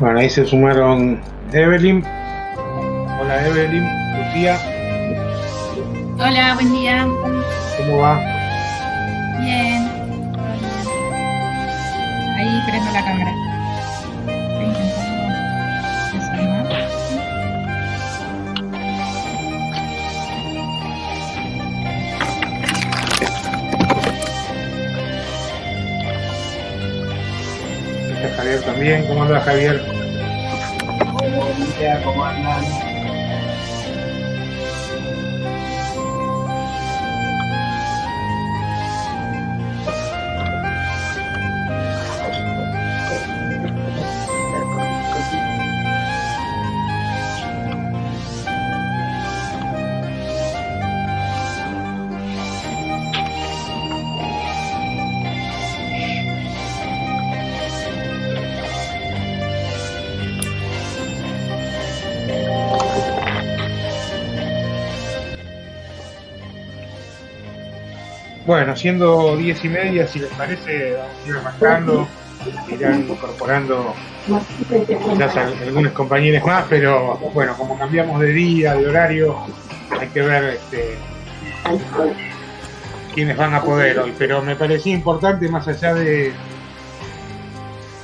Bueno, ahí se sumaron Evelyn. Hola Evelyn, Lucía. Hola, buen día. ¿Cómo va? Bien. Ahí prendo la cámara. Estoy intentando desarmar. Está Javier también. ¿Cómo anda Javier? Buen día, ¿cómo andan? Bueno, siendo 10:30, si les parece, vamos a ir arrancando. Irán incorporando quizás algunos compañeros más, pero bueno, como cambiamos de día, de horario, hay que ver quiénes van a poder hoy. Pero me parecía importante, más allá de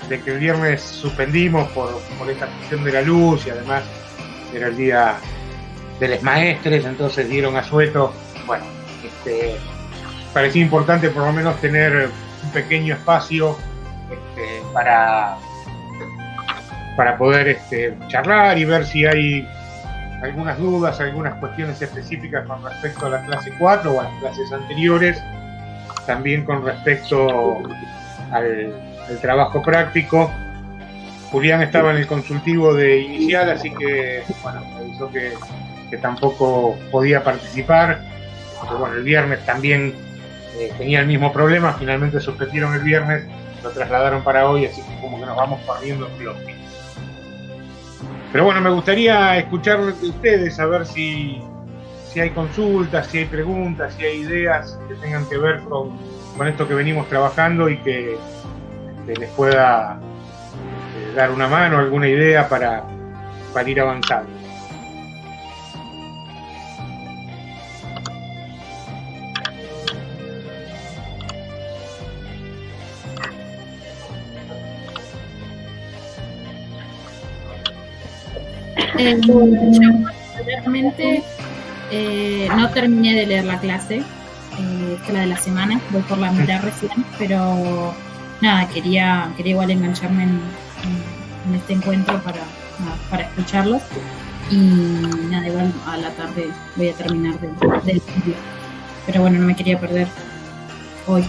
que el viernes suspendimos por esta cuestión de la luz y además era el día de los maestres, entonces dieron asueto. Bueno, parecía importante por lo menos tener un pequeño espacio para poder charlar y ver si hay algunas dudas, algunas cuestiones específicas con respecto a la clase 4 o a las clases anteriores, también con respecto al trabajo práctico. Julián estaba en el consultivo de inicial, así que bueno, me avisó que tampoco podía participar. Pero bueno, el viernes también tenía el mismo problema, finalmente suspendieron el viernes, lo trasladaron para hoy, así que como que nos vamos corriendo en bloque. Pero bueno, me gustaría escuchar de ustedes, a ver si hay consultas, si hay preguntas, si hay ideas que tengan que ver con esto que venimos trabajando y que les pueda dar una mano, alguna idea para ir avanzando. Yo particularmente no terminé de leer la clase, esta la de la semana, voy por la mitad recién, pero nada, quería igual engancharme en este encuentro para escucharlos y nada, igual a la tarde voy a terminar del libro, pero bueno, no me quería perder hoy.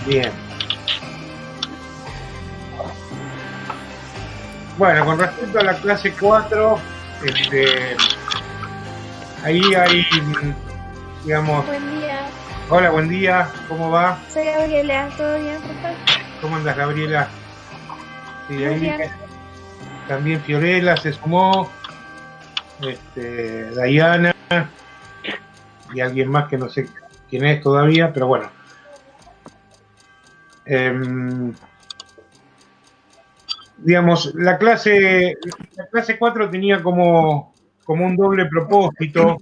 Bien. Bueno, con respecto a la clase 4, ahí hay, digamos... Buen día. Hola, buen día, ¿cómo va? Soy Gabriela, ¿todo bien, Rafa? ¿Cómo andas, Gabriela? Sí, Muy ahí bien. también Fiorella se sumó, Dayana y alguien más que no sé quién es todavía, pero bueno. Digamos, la clase 4 tenía como un doble propósito.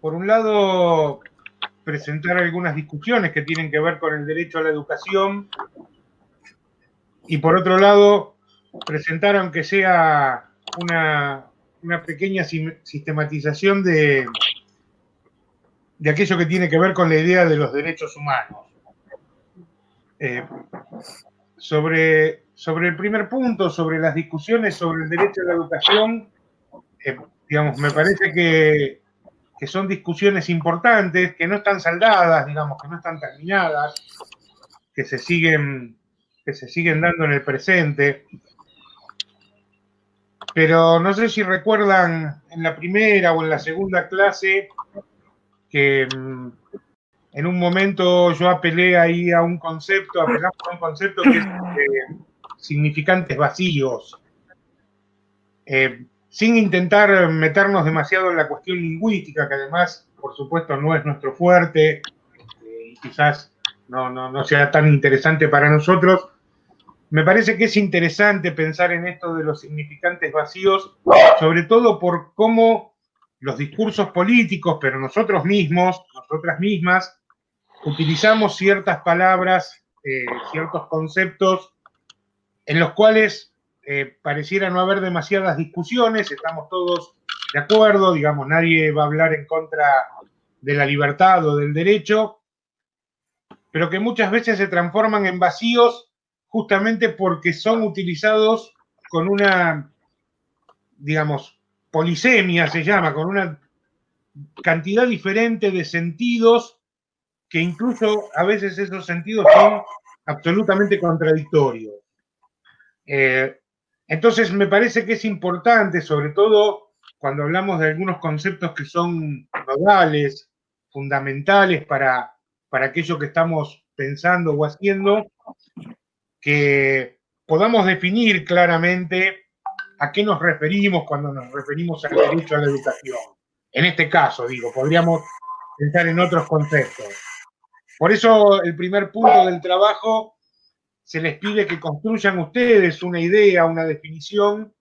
Por un lado, presentar algunas discusiones que tienen que ver con el derecho a la educación y por otro lado, presentar aunque sea una pequeña sistematización de aquello que tiene que ver con la idea de los derechos humanos. Sobre el primer punto, sobre las discusiones sobre el derecho a la educación, digamos, me parece que son discusiones importantes, que no están saldadas, digamos, que no están terminadas, que se siguen dando en el presente. Pero no sé si recuerdan en la primera o en la segunda clase que en un momento yo apelamos a un concepto que es significantes vacíos, sin intentar meternos demasiado en la cuestión lingüística, que además, por supuesto, no es nuestro fuerte y quizás no sea tan interesante para nosotros, Me parece que es interesante pensar en esto de los significantes vacíos, sobre todo por cómo los discursos políticos, pero nosotros mismos, nosotras mismas, utilizamos ciertas palabras, ciertos conceptos en los cuales pareciera no haber demasiadas discusiones, estamos todos de acuerdo, digamos, nadie va a hablar en contra de la libertad o del derecho, pero que muchas veces se transforman en vacíos justamente porque son utilizados con una, digamos, polisemia se llama, con una cantidad diferente de sentidos que incluso a veces esos sentidos son absolutamente contradictorios. Entonces me parece que es importante, sobre todo cuando hablamos de algunos conceptos que son nodales, fundamentales para aquello que estamos pensando o haciendo, que podamos definir claramente a qué nos referimos cuando nos referimos al derecho a la educación. En este caso, digo, podríamos pensar en otros conceptos. Por eso el primer punto del trabajo se les pide que construyan ustedes una idea, una definición,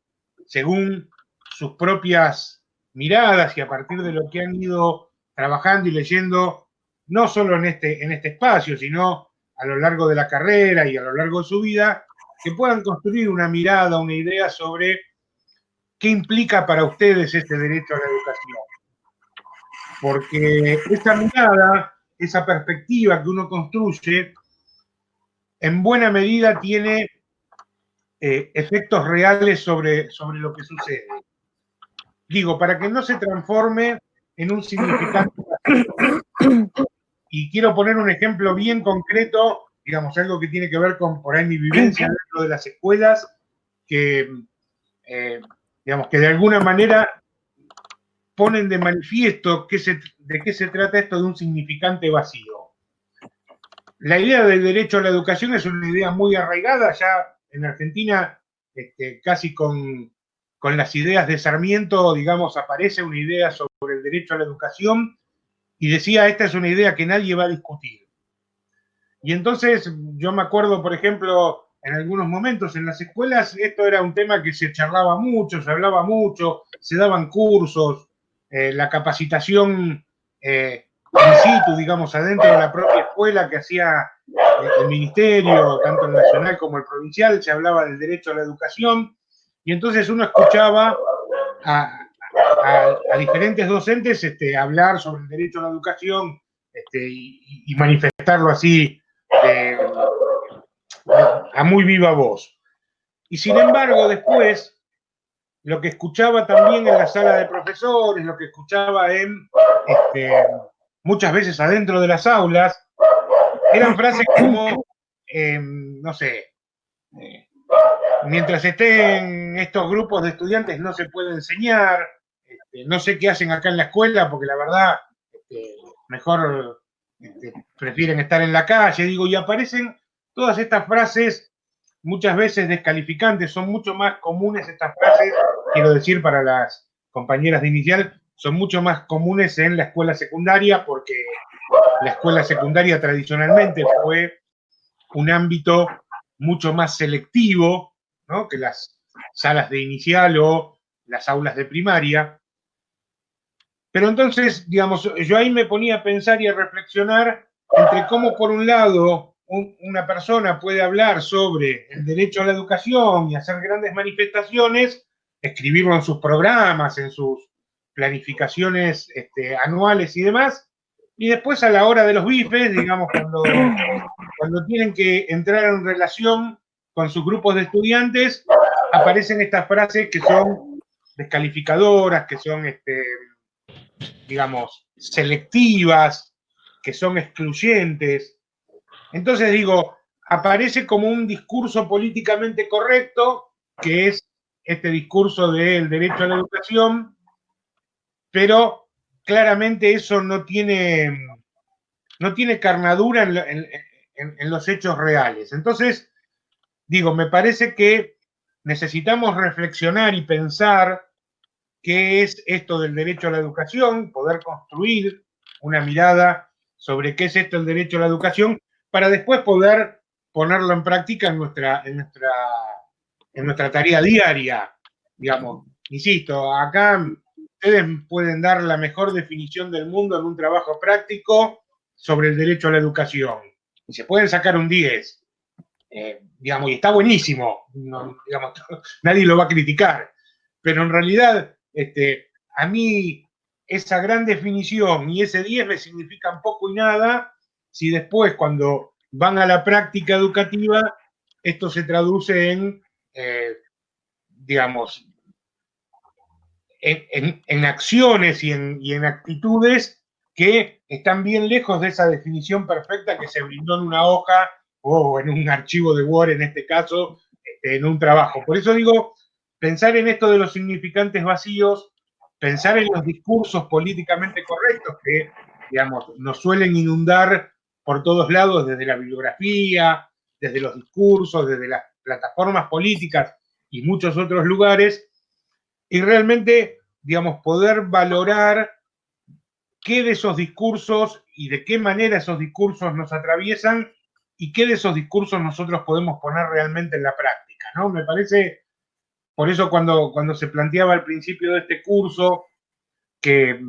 según sus propias miradas y a partir de lo que han ido trabajando y leyendo, no solo en este espacio, sino a lo largo de la carrera y a lo largo de su vida, que puedan construir una mirada, una idea sobre qué implica para ustedes este derecho a la educación. Porque esa mirada, esa perspectiva que uno construye, en buena medida tiene efectos reales sobre lo que sucede. Digo, para que no se transforme en un significante vacío. Y quiero poner un ejemplo bien concreto, digamos, algo que tiene que ver con por ahí mi vivencia dentro de las escuelas, que, digamos, que de alguna manera ponen de manifiesto de qué se trata esto de un significante vacío. La idea del derecho a la educación es una idea muy arraigada ya en Argentina, casi con las ideas de Sarmiento, digamos, aparece una idea sobre el derecho a la educación y decía, esta es una idea que nadie va a discutir. Y entonces yo me acuerdo, por ejemplo, en algunos momentos en las escuelas, esto era un tema que se charlaba mucho, se hablaba mucho, se daban cursos, la capacitación in situ, digamos, adentro de la propia escuela que hacía el ministerio, tanto el nacional como el provincial, se hablaba del derecho a la educación, y entonces uno escuchaba a diferentes docentes hablar sobre el derecho a la educación y manifestarlo así a muy viva voz. Y sin embargo, después, lo que escuchaba también en la sala de profesores, lo que escuchaba muchas veces adentro de las aulas, eran frases como, no sé, mientras estén estos grupos de estudiantes no se puede enseñar, no sé qué hacen acá en la escuela, porque la verdad, mejor prefieren estar en la calle, digo, y aparecen todas estas frases, muchas veces descalificantes, son mucho más comunes estas frases, quiero decir para las compañeras de inicial, son mucho más comunes en la escuela secundaria, porque la escuela secundaria tradicionalmente fue un ámbito mucho más selectivo, ¿no?, que las salas de inicial o las aulas de primaria. Pero entonces, digamos, yo ahí me ponía a pensar y a reflexionar entre cómo, por un lado, una persona puede hablar sobre el derecho a la educación y hacer grandes manifestaciones, escribirlo en sus programas, en sus planificaciones anuales y demás, y después a la hora de los bifes, digamos, cuando tienen que entrar en relación con sus grupos de estudiantes, aparecen estas frases que son descalificadoras, que son digamos, selectivas, que son excluyentes. Entonces digo, aparece como un discurso políticamente correcto, que es este discurso del derecho a la educación, pero claramente eso no tiene carnadura en los hechos reales. Entonces, digo, me parece que necesitamos reflexionar y pensar qué es esto del derecho a la educación, poder construir una mirada sobre qué es esto el derecho a la educación, para después poder ponerlo en práctica en nuestra tarea diaria, digamos. Insisto, acá ustedes pueden dar la mejor definición del mundo en un trabajo práctico sobre el derecho a la educación. Y se pueden sacar un 10, digamos, y está buenísimo, no, digamos, nadie lo va a criticar. Pero en realidad, a mí esa gran definición y ese 10 me significan poco y nada si después, cuando van a la práctica educativa, esto se traduce en, digamos, en acciones y en actitudes que están bien lejos de esa definición perfecta que se brindó en una hoja o en un archivo de Word, en este caso, en un trabajo. Por eso digo, pensar en esto de los significantes vacíos, pensar en los discursos políticamente correctos que, digamos, nos suelen inundar por todos lados, desde la bibliografía, desde los discursos, desde las plataformas políticas y muchos otros lugares, y realmente, digamos, poder valorar qué de esos discursos y de qué manera esos discursos nos atraviesan y qué de esos discursos nosotros podemos poner realmente en la práctica, ¿no? Me parece, por eso cuando se planteaba al principio de este curso, que,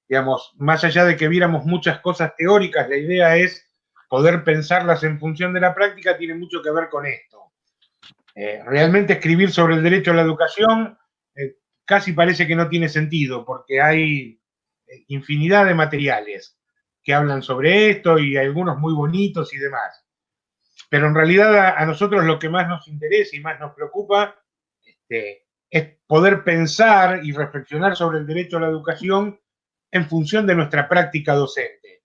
digamos, más allá de que viéramos muchas cosas teóricas, la idea es poder pensarlas en función de la práctica, tiene mucho que ver con esto. Realmente escribir sobre el derecho a la educación casi parece que no tiene sentido, porque hay infinidad de materiales que hablan sobre esto y algunos muy bonitos y demás. Pero en realidad a nosotros lo que más nos interesa y más nos preocupa es poder pensar y reflexionar sobre el derecho a la educación en función de nuestra práctica docente.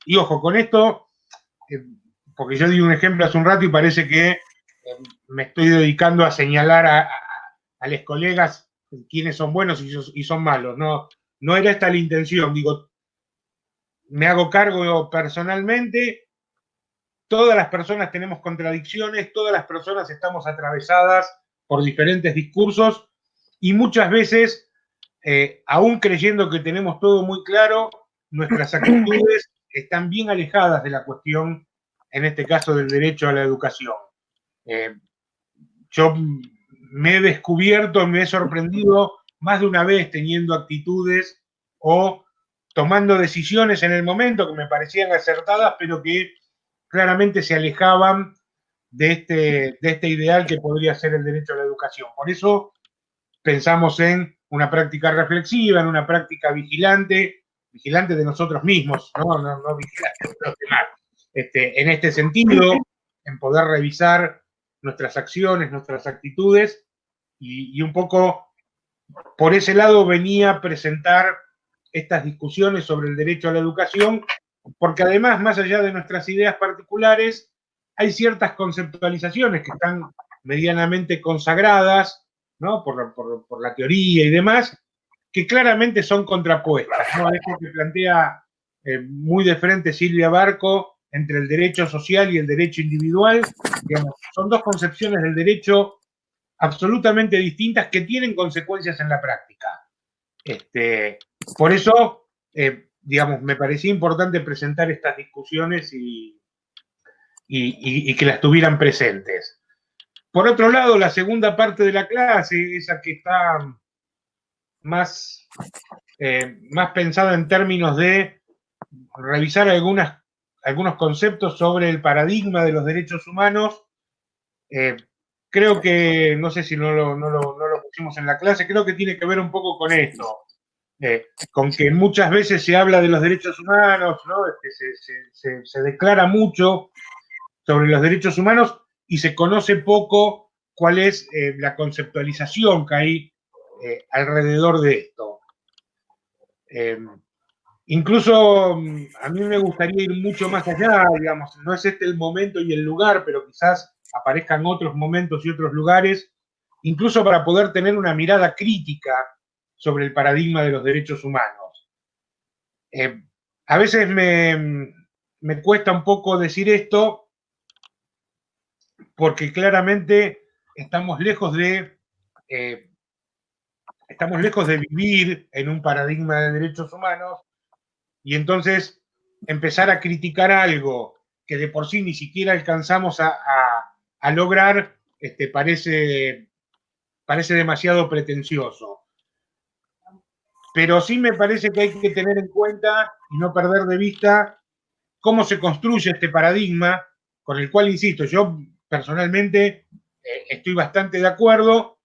Y ojo, con esto, porque yo di un ejemplo hace un rato y parece que me estoy dedicando a señalar a los colegas quiénes son buenos y son malos. No era esta la intención. Digo, me hago cargo personalmente. Todas las personas tenemos contradicciones, todas las personas estamos atravesadas por diferentes discursos y muchas veces, aún creyendo que tenemos todo muy claro, nuestras actitudes están bien alejadas de la cuestión, en este caso del derecho a la educación. Yo me he descubierto, me he sorprendido más de una vez teniendo actitudes o tomando decisiones en el momento que me parecían acertadas, pero que claramente se alejaban de este ideal que podría ser el derecho a la educación. Por eso pensamos en una práctica reflexiva, en una práctica vigilante de nosotros mismos, no vigilante de los demás. En este sentido, en poder revisar nuestras acciones, nuestras actitudes, y un poco por ese lado venía a presentar estas discusiones sobre el derecho a la educación, porque además, más allá de nuestras ideas particulares, hay ciertas conceptualizaciones que están medianamente consagradas, ¿no? por la teoría y demás, que claramente son contrapuestas, ¿no? Esto que plantea muy de frente Silvia Barco entre el derecho social y el derecho individual, digamos, son dos concepciones del derecho absolutamente distintas que tienen consecuencias en la práctica. Por eso, digamos, me parecía importante presentar estas discusiones y que las tuvieran presentes. Por otro lado, la segunda parte de la clase, esa que está más pensada en términos de revisar algunos conceptos sobre el paradigma de los derechos humanos, creo que, no sé si no lo pusimos en la clase, creo que tiene que ver un poco con esto. Con que muchas veces se habla de los derechos humanos, ¿no? Se declara mucho sobre los derechos humanos y se conoce poco cuál es la conceptualización que hay alrededor de esto. Incluso a mí me gustaría ir mucho más allá, digamos, no es este el momento y el lugar, pero quizás aparezcan otros momentos y otros lugares, incluso para poder tener una mirada crítica sobre el paradigma de los derechos humanos. A veces me cuesta un poco decir esto porque claramente estamos lejos de vivir en un paradigma de derechos humanos y entonces empezar a criticar algo que de por sí ni siquiera alcanzamos a lograr, parece demasiado pretencioso. Pero sí me parece que hay que tener en cuenta y no perder de vista cómo se construye este paradigma, con el cual, insisto, yo personalmente estoy bastante de acuerdo,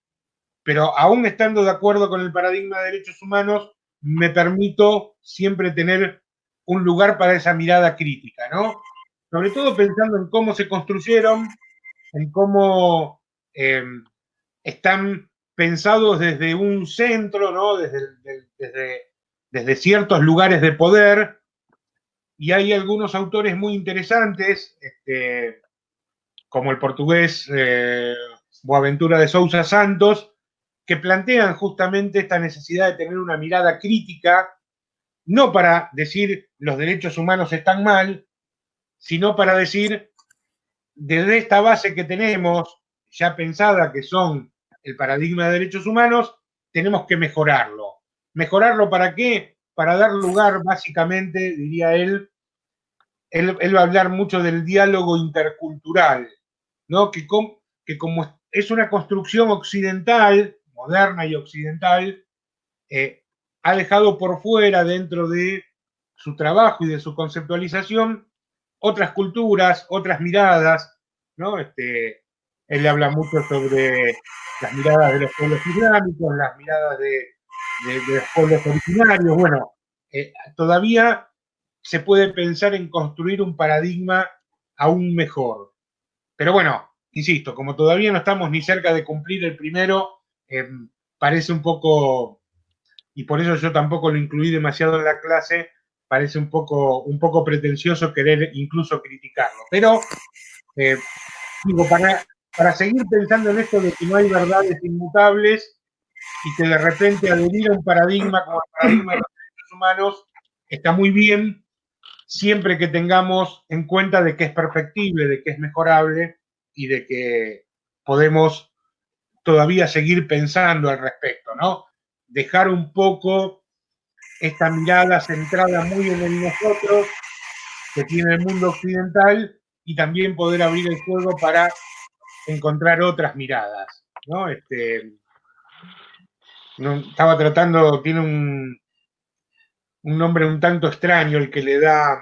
pero aún estando de acuerdo con el paradigma de derechos humanos, me permito siempre tener un lugar para esa mirada crítica, ¿no? Sobre todo pensando en cómo se construyeron, en cómo están pensados desde un centro, ¿no? Desde ciertos lugares de poder, y hay algunos autores muy interesantes, como el portugués Boaventura de Sousa Santos, que plantean justamente esta necesidad de tener una mirada crítica, no para decir los derechos humanos están mal, sino para decir, desde esta base que tenemos, ya pensada, que son el paradigma de derechos humanos, tenemos que mejorarlo. ¿Mejorarlo para qué? Para dar lugar, básicamente, diría él va a hablar mucho del diálogo intercultural, ¿no? Que como es una construcción occidental, moderna y occidental, ha dejado por fuera, dentro de su trabajo y de su conceptualización, otras culturas, otras miradas, ¿no? Él habla mucho sobre las miradas de los pueblos islámicos, las miradas de los pueblos originarios. Bueno, todavía se puede pensar en construir un paradigma aún mejor. Pero bueno, insisto, como todavía no estamos ni cerca de cumplir el primero, parece un poco, y por eso yo tampoco lo incluí demasiado en la clase, parece un poco pretencioso querer incluso criticarlo. Pero, digo, para seguir pensando en esto de que no hay verdades inmutables y que de repente adherir a un paradigma como el paradigma de los derechos humanos está muy bien, siempre que tengamos en cuenta de que es perfectible, de que es mejorable y de que podemos todavía seguir pensando al respecto, ¿no? Dejar un poco esta mirada centrada muy en el nosotros que tiene el mundo occidental y también poder abrir el juego para encontrar otras miradas, ¿no? Estaba tratando, tiene un nombre un tanto extraño el que le da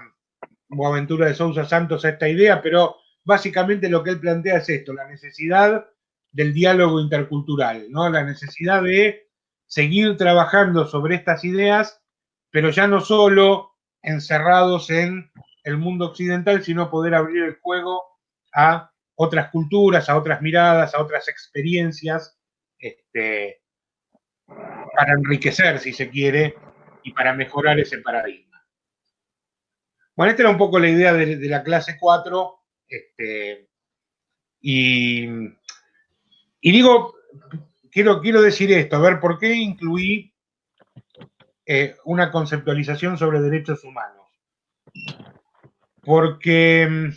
Boaventura de Sousa Santos a esta idea, pero básicamente lo que él plantea es esto, la necesidad del diálogo intercultural, ¿no? La necesidad de seguir trabajando sobre estas ideas, pero ya no solo encerrados en el mundo occidental, sino poder abrir el juego a otras culturas, a otras miradas, a otras experiencias, para enriquecer, si se quiere, y para mejorar ese paradigma. Bueno, esta era un poco la idea de la clase 4, y digo, quiero decir esto, a ver, ¿por qué incluí una conceptualización sobre derechos humanos? Porque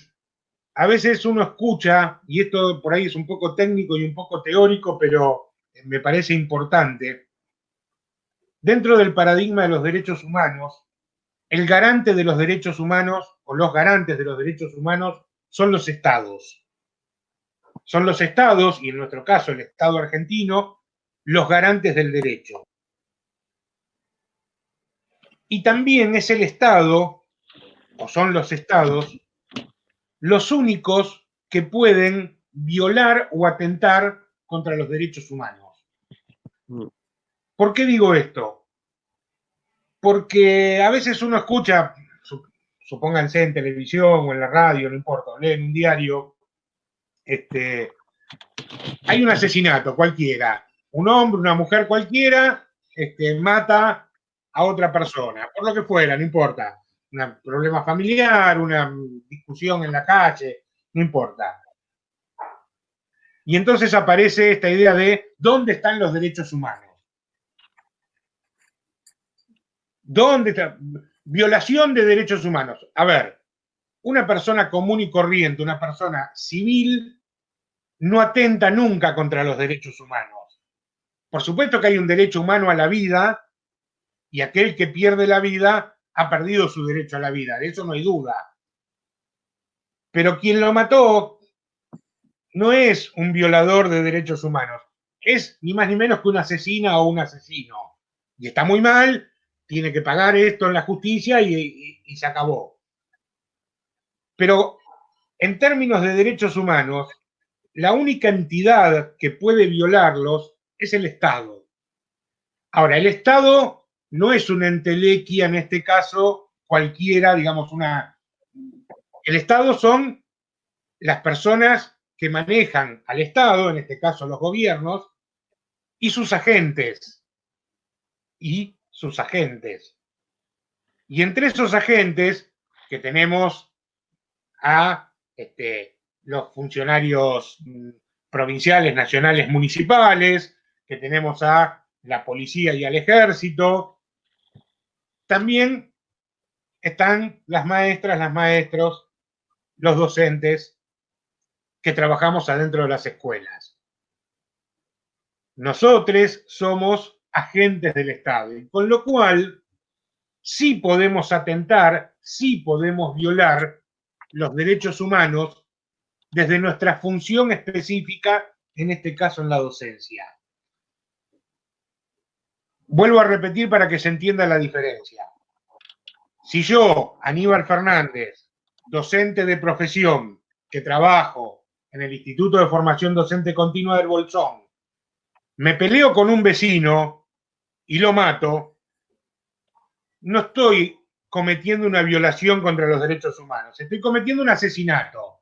a veces uno escucha, y esto por ahí es un poco técnico y un poco teórico, pero me parece importante, dentro del paradigma de los derechos humanos, el garante de los derechos humanos, o los garantes de los derechos humanos, son los estados. Son los estados, y en nuestro caso el Estado argentino, los garantes del derecho. Y también es el Estado, o son los estados, los únicos que pueden violar o atentar contra los derechos humanos. ¿Por qué digo esto? Porque a veces uno escucha, supónganse en televisión o en la radio, no importa, o lee en un diario, hay un asesinato cualquiera, un hombre, una mujer cualquiera, mata a otra persona, por lo que fuera, no importa, un problema familiar, una discusión en la calle, no importa. Y entonces aparece esta idea de ¿dónde están los derechos humanos? ¿Dónde está? Violación de derechos humanos. A ver, una persona común y corriente, una persona civil, no atenta nunca contra los derechos humanos. Por supuesto que hay un derecho humano a la vida, y aquel que pierde la vida ha perdido su derecho a la vida, de eso no hay duda. Pero quien lo mató no es un violador de derechos humanos, es ni más ni menos que una asesina o un asesino. Y está muy mal, tiene que pagar esto en la justicia y se acabó. Pero en términos de derechos humanos, la única entidad que puede violarlos es el Estado. Ahora, el Estado no es una entelequia, en este caso, cualquiera, digamos, El Estado son las personas que manejan al Estado, en este caso los gobiernos, y sus agentes. Y sus agentes. Y entre esos agentes que tenemos a los funcionarios provinciales, nacionales, municipales, que tenemos a la policía y al ejército, también están las maestras, los maestros, los docentes que trabajamos adentro de las escuelas. Nosotros somos agentes del Estado, y con lo cual sí podemos atentar, sí podemos violar los derechos humanos desde nuestra función específica, en este caso en la docencia. Vuelvo a repetir para que se entienda la diferencia. Si yo, Aníbal Fernández, docente de profesión, que trabajo en el Instituto de Formación Docente Continua del Bolsón, me peleo con un vecino y lo mato, no estoy cometiendo una violación contra los derechos humanos, estoy cometiendo un asesinato.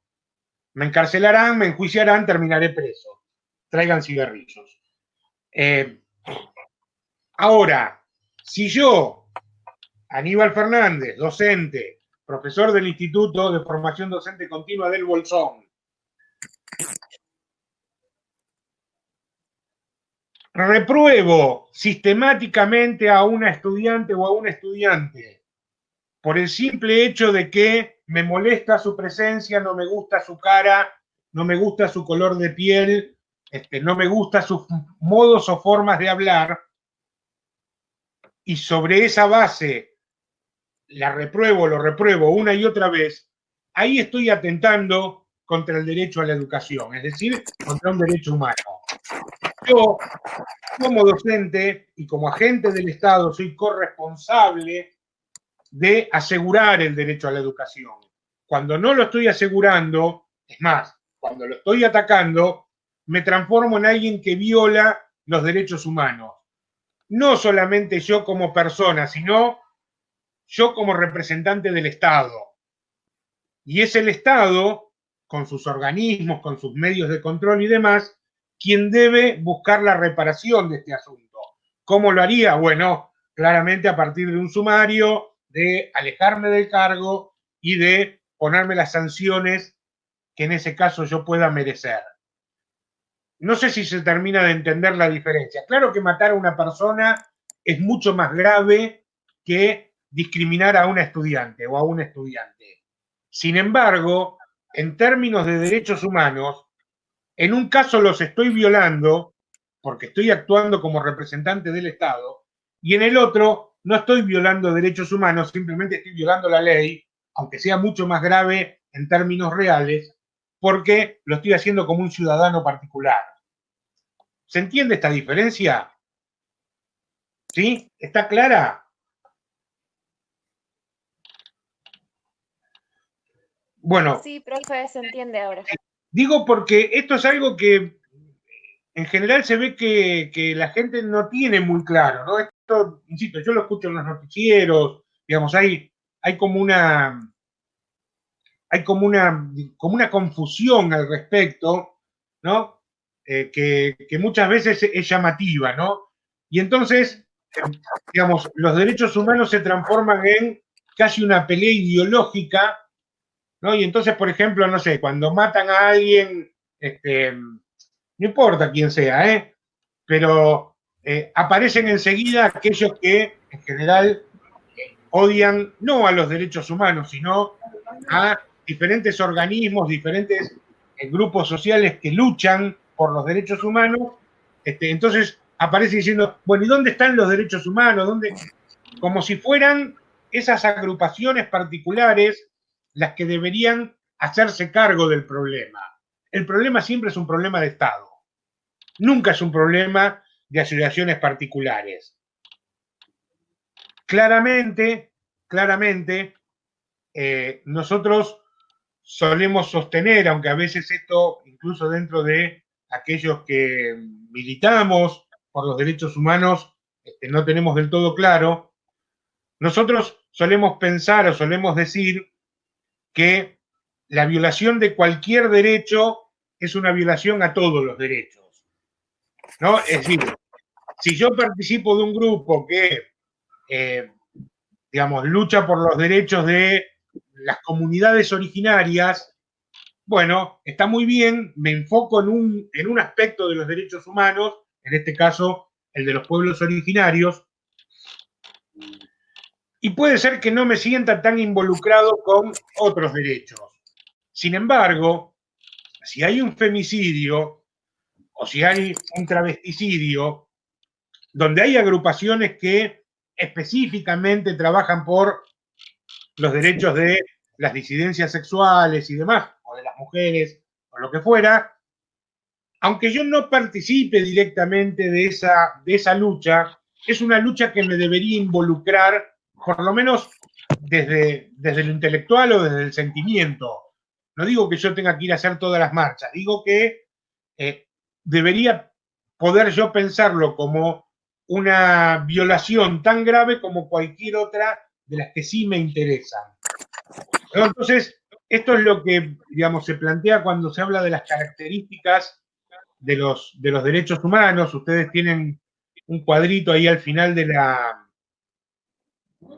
Me encarcelarán, me enjuiciarán, terminaré preso. Traigan cigarrillos. Ahora, si yo, Aníbal Fernández, docente, profesor del Instituto de Formación Docente Continua del Bolsón, repruebo sistemáticamente a una estudiante o a un estudiante por el simple hecho de que me molesta su presencia, no me gusta su cara, no me gusta su color de piel, no me gusta sus modos o formas de hablar, y sobre esa base la repruebo, lo repruebo una y otra vez, ahí estoy atentando contra el derecho a la educación, es decir, contra un derecho humano. Yo, como docente y como agente del Estado, soy corresponsable de asegurar el derecho a la educación. Cuando no lo estoy asegurando, es más, cuando lo estoy atacando, me transformo en alguien que viola los derechos humanos. No solamente yo como persona, sino yo como representante del Estado. Y es el Estado, con sus organismos, con sus medios de control y demás, quien debe buscar la reparación de este asunto. ¿Cómo lo haría? Bueno, claramente a partir de un sumario, de alejarme del cargo y de ponerme las sanciones que en ese caso yo pueda merecer. No sé si se termina de entender la diferencia. Claro que matar a una persona es mucho más grave que discriminar a una estudiante o a un estudiante. Sin embargo, en términos de derechos humanos, en un caso los estoy violando porque estoy actuando como representante del Estado, y en el otro no estoy violando derechos humanos, simplemente estoy violando la ley, aunque sea mucho más grave en términos reales, porque lo estoy haciendo como un ciudadano particular. ¿Se entiende esta diferencia? ¿Sí? ¿Está clara? Bueno. Sí, profe, se entiende ahora. Digo porque esto es algo que en general se ve que la gente no tiene muy claro, ¿no? Esto, insisto, yo lo escucho en los noticieros, digamos, hay como una confusión al respecto, ¿no? Que muchas veces es llamativa, ¿no? Y entonces, digamos, los derechos humanos se transforman en casi una pelea ideológica, ¿no? Y entonces, por ejemplo, no sé, cuando matan a alguien, no importa quién sea, pero aparecen enseguida aquellos que en general odian no a los derechos humanos, sino a diferentes organismos, diferentes grupos sociales que luchan por los derechos humanos. Entonces aparece diciendo, bueno, ¿y dónde están los derechos humanos? ¿Dónde? Como si fueran esas agrupaciones particulares las que deberían hacerse cargo del problema. El problema siempre es un problema de Estado. Nunca es un problema de asociaciones particulares. Claramente, nosotros solemos sostener, aunque a veces esto, incluso dentro de aquellos que militamos por los derechos humanos, no tenemos del todo claro, nosotros solemos pensar o solemos decir que la violación de cualquier derecho es una violación a todos los derechos, ¿no? Es decir, si yo participo de un grupo que, digamos, lucha por los derechos de las comunidades originarias, bueno, está muy bien, me enfoco en un aspecto de los derechos humanos, en este caso el de los pueblos originarios, y puede ser que no me sienta tan involucrado con otros derechos. Sin embargo, si hay un femicidio o si hay un travesticidio, donde hay agrupaciones que específicamente trabajan por los derechos de las disidencias sexuales y demás, o de las mujeres, o lo que fuera, aunque yo no participe directamente de esa lucha, es una lucha que me debería involucrar, por lo menos desde lo intelectual o desde el sentimiento. No digo que yo tenga que ir a hacer todas las marchas, digo que debería poder yo pensarlo como una violación tan grave como cualquier otra de las que sí me interesan. Entonces, esto es lo que, digamos, se plantea cuando se habla de las características de los derechos humanos. Ustedes tienen un cuadrito ahí al final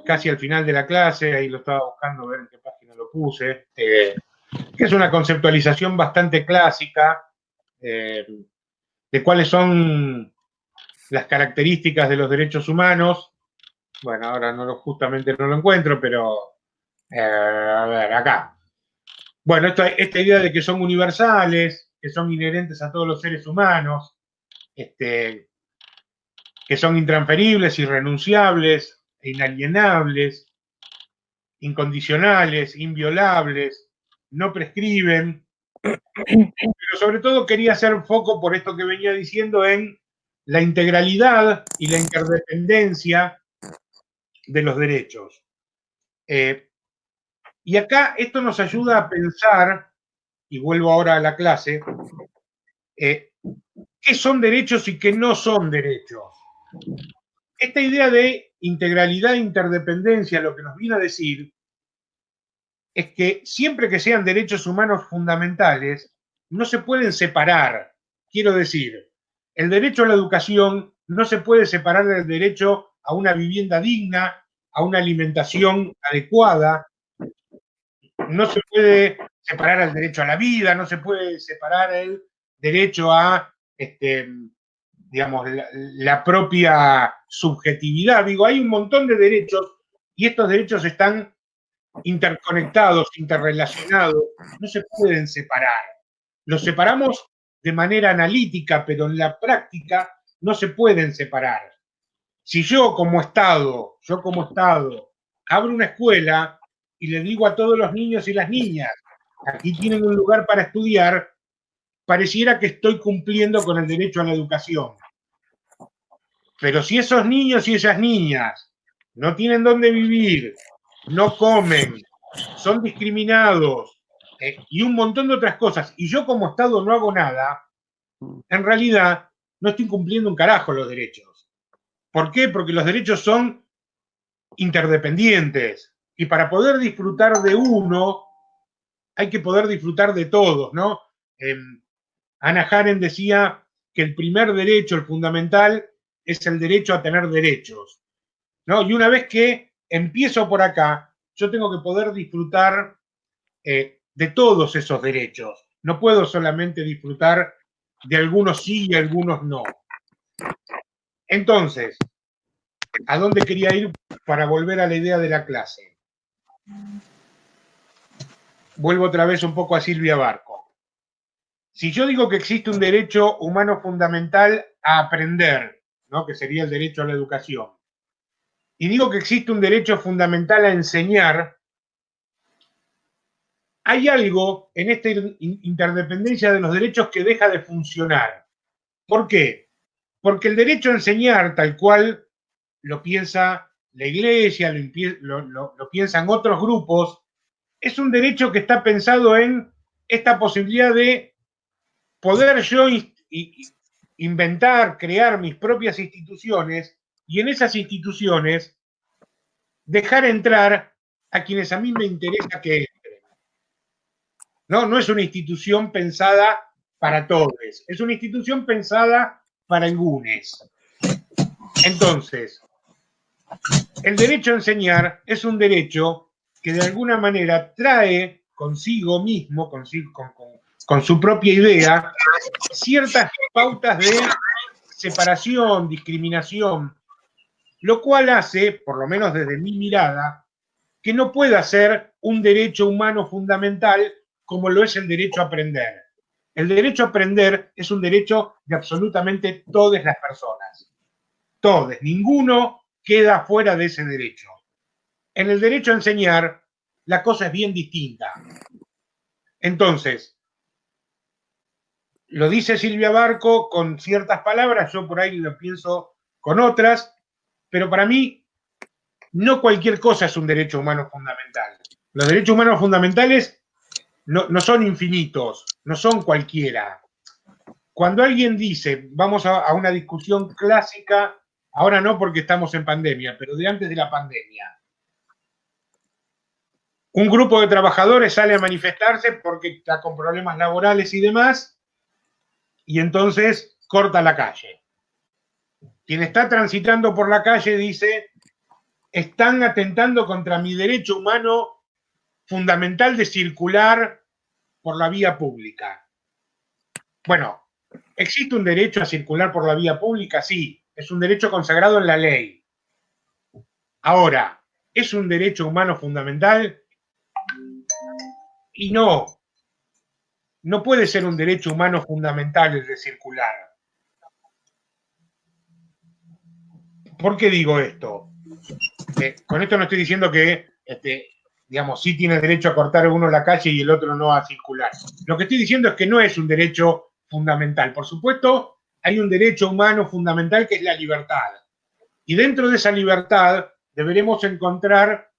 casi al final de la clase, ahí lo estaba buscando a ver en qué página lo puse, que es una conceptualización bastante clásica de cuáles son las características de los derechos humanos. Bueno, ahora justamente no lo encuentro, pero a ver, acá. Bueno, esta idea de que son universales, que son inherentes a todos los seres humanos, que son intransferibles, irrenunciables, inalienables, incondicionales, inviolables, no prescriben, pero sobre todo quería hacer foco por esto que venía diciendo en la integralidad y la interdependencia de los derechos. Y acá esto nos ayuda a pensar, y vuelvo ahora a la clase, qué son derechos y qué no son derechos. Esta idea de integralidad e interdependencia lo que nos viene a decir es que siempre que sean derechos humanos fundamentales, no se pueden separar. Quiero decir, el derecho a la educación no se puede separar del derecho a una vivienda digna, a una alimentación adecuada, no se puede separar el derecho a la vida, no se puede separar el derecho a, digamos, la propia subjetividad. Digo, hay un montón de derechos y estos derechos están interconectados, interrelacionados, no se pueden separar. Los separamos de manera analítica, pero en la práctica no se pueden separar. Si yo como Estado, abro una escuela y le digo a todos los niños y las niñas, aquí tienen un lugar para estudiar, pareciera que estoy cumpliendo con el derecho a la educación. Pero si esos niños y esas niñas no tienen dónde vivir, no comen, son discriminados y un montón de otras cosas, y yo como Estado no hago nada, en realidad no estoy cumpliendo un carajo los derechos. ¿Por qué? Porque los derechos son interdependientes, y para poder disfrutar de uno, hay que poder disfrutar de todos, ¿no? Hannah Arendt decía que el primer derecho, el fundamental, es el derecho a tener derechos, ¿no? Y una vez que empiezo por acá, yo tengo que poder disfrutar de todos esos derechos. No puedo solamente disfrutar de algunos sí y algunos no. Entonces, ¿a dónde quería ir para volver a la idea de la clase? Vuelvo otra vez un poco a Silvia Barco. Si yo digo que existe un derecho humano fundamental a aprender, ¿no? Que sería el derecho a la educación, y digo que existe un derecho fundamental a enseñar, hay algo en esta interdependencia de los derechos que deja de funcionar. ¿Por qué? Porque el derecho a enseñar, tal cual lo piensa la Iglesia, lo piensan otros grupos, es un derecho que está pensado en esta posibilidad de poder yo inventar, crear mis propias instituciones y en esas instituciones dejar entrar a quienes a mí me interesa que entren. No es una institución pensada para todos, es una institución pensada para algunos. Entonces, el derecho a enseñar es un derecho que de alguna manera trae consigo mismo, con su propia idea, ciertas pautas de separación, discriminación, lo cual hace, por lo menos desde mi mirada, que no pueda ser un derecho humano fundamental como lo es el derecho a aprender. El derecho a aprender es un derecho de absolutamente todas las personas. Todos, ninguno queda fuera de ese derecho. En el derecho a enseñar, la cosa es bien distinta. Entonces, lo dice Silvia Barco con ciertas palabras, yo por ahí lo pienso con otras, pero para mí no cualquier cosa es un derecho humano fundamental. Los derechos humanos fundamentales no son infinitos, no son cualquiera. Cuando alguien dice, vamos a una discusión clásica, ahora no porque estamos en pandemia, pero de antes de la pandemia, un grupo de trabajadores sale a manifestarse porque está con problemas laborales y demás, y entonces corta la calle. Quien está transitando por la calle dice, están atentando contra mi derecho humano fundamental de circular por la vía pública. Bueno, ¿existe un derecho a circular por la vía pública? Sí, es un derecho consagrado en la ley. Ahora, ¿es un derecho humano fundamental? Y no puede ser un derecho humano fundamental el de circular. ¿Por qué digo esto? Con esto no estoy diciendo que, digamos, sí tiene derecho a cortar uno la calle y el otro no a circular. Lo que estoy diciendo es que no es un derecho fundamental. Por supuesto, hay un derecho humano fundamental que es la libertad. Y dentro de esa libertad deberemos encontrar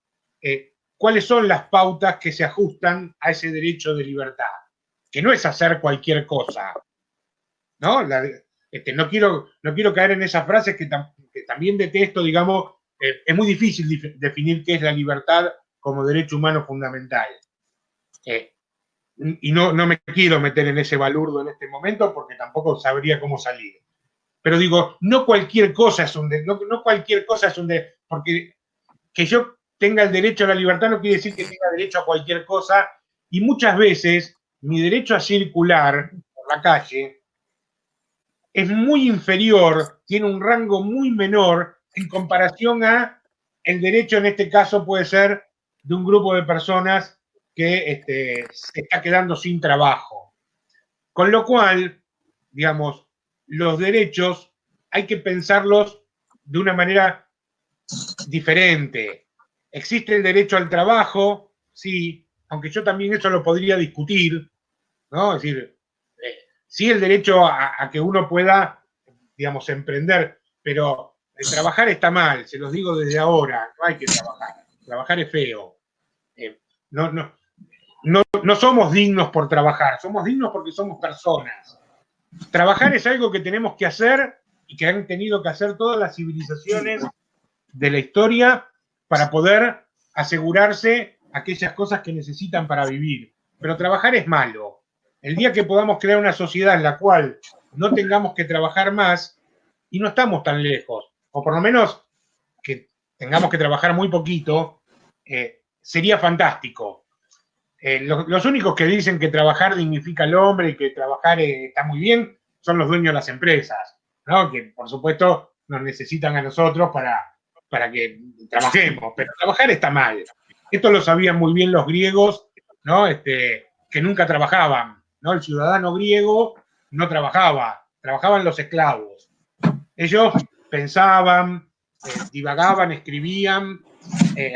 cuáles son las pautas que se ajustan a ese derecho de libertad, que no es hacer cualquier cosa, ¿no? No quiero caer en esas frases que también detesto, digamos, es muy difícil definir qué es la libertad como derecho humano fundamental. Y no me quiero meter en ese balurdo en este momento porque tampoco sabría cómo salir. Pero digo, no cualquier cosa es un derecho, no cualquier cosa es un derecho, porque que yo tenga el derecho a la libertad no quiere decir que tenga derecho a cualquier cosa, y muchas veces mi derecho a circular por la calle es muy inferior, tiene un rango muy menor en comparación a el derecho, en este caso puede ser de un grupo de personas que se está quedando sin trabajo. Con lo cual, digamos, los derechos hay que pensarlos de una manera diferente. Existe el derecho al trabajo, sí, aunque yo también eso lo podría discutir, ¿no? Es decir, sí el derecho a que uno pueda, digamos, emprender, pero el trabajar está mal, se los digo desde ahora, no hay que trabajar es feo. No somos dignos por trabajar, somos dignos porque somos personas. Trabajar es algo que tenemos que hacer y que han tenido que hacer todas las civilizaciones de la historia para poder asegurarse aquellas cosas que necesitan para vivir. Pero trabajar es malo. El día que podamos crear una sociedad en la cual no tengamos que trabajar más, y no estamos tan lejos, o por lo menos que tengamos que trabajar muy poquito, sería fantástico. Los únicos que dicen que trabajar dignifica al hombre y que trabajar está muy bien son los dueños de las empresas, ¿no? Que por supuesto nos necesitan a nosotros para que trabajemos, pero trabajar está mal. Esto lo sabían muy bien los griegos, ¿no? Que nunca trabajaban, ¿no? El ciudadano griego no trabajaba, trabajaban los esclavos. Ellos pensaban, divagaban, escribían,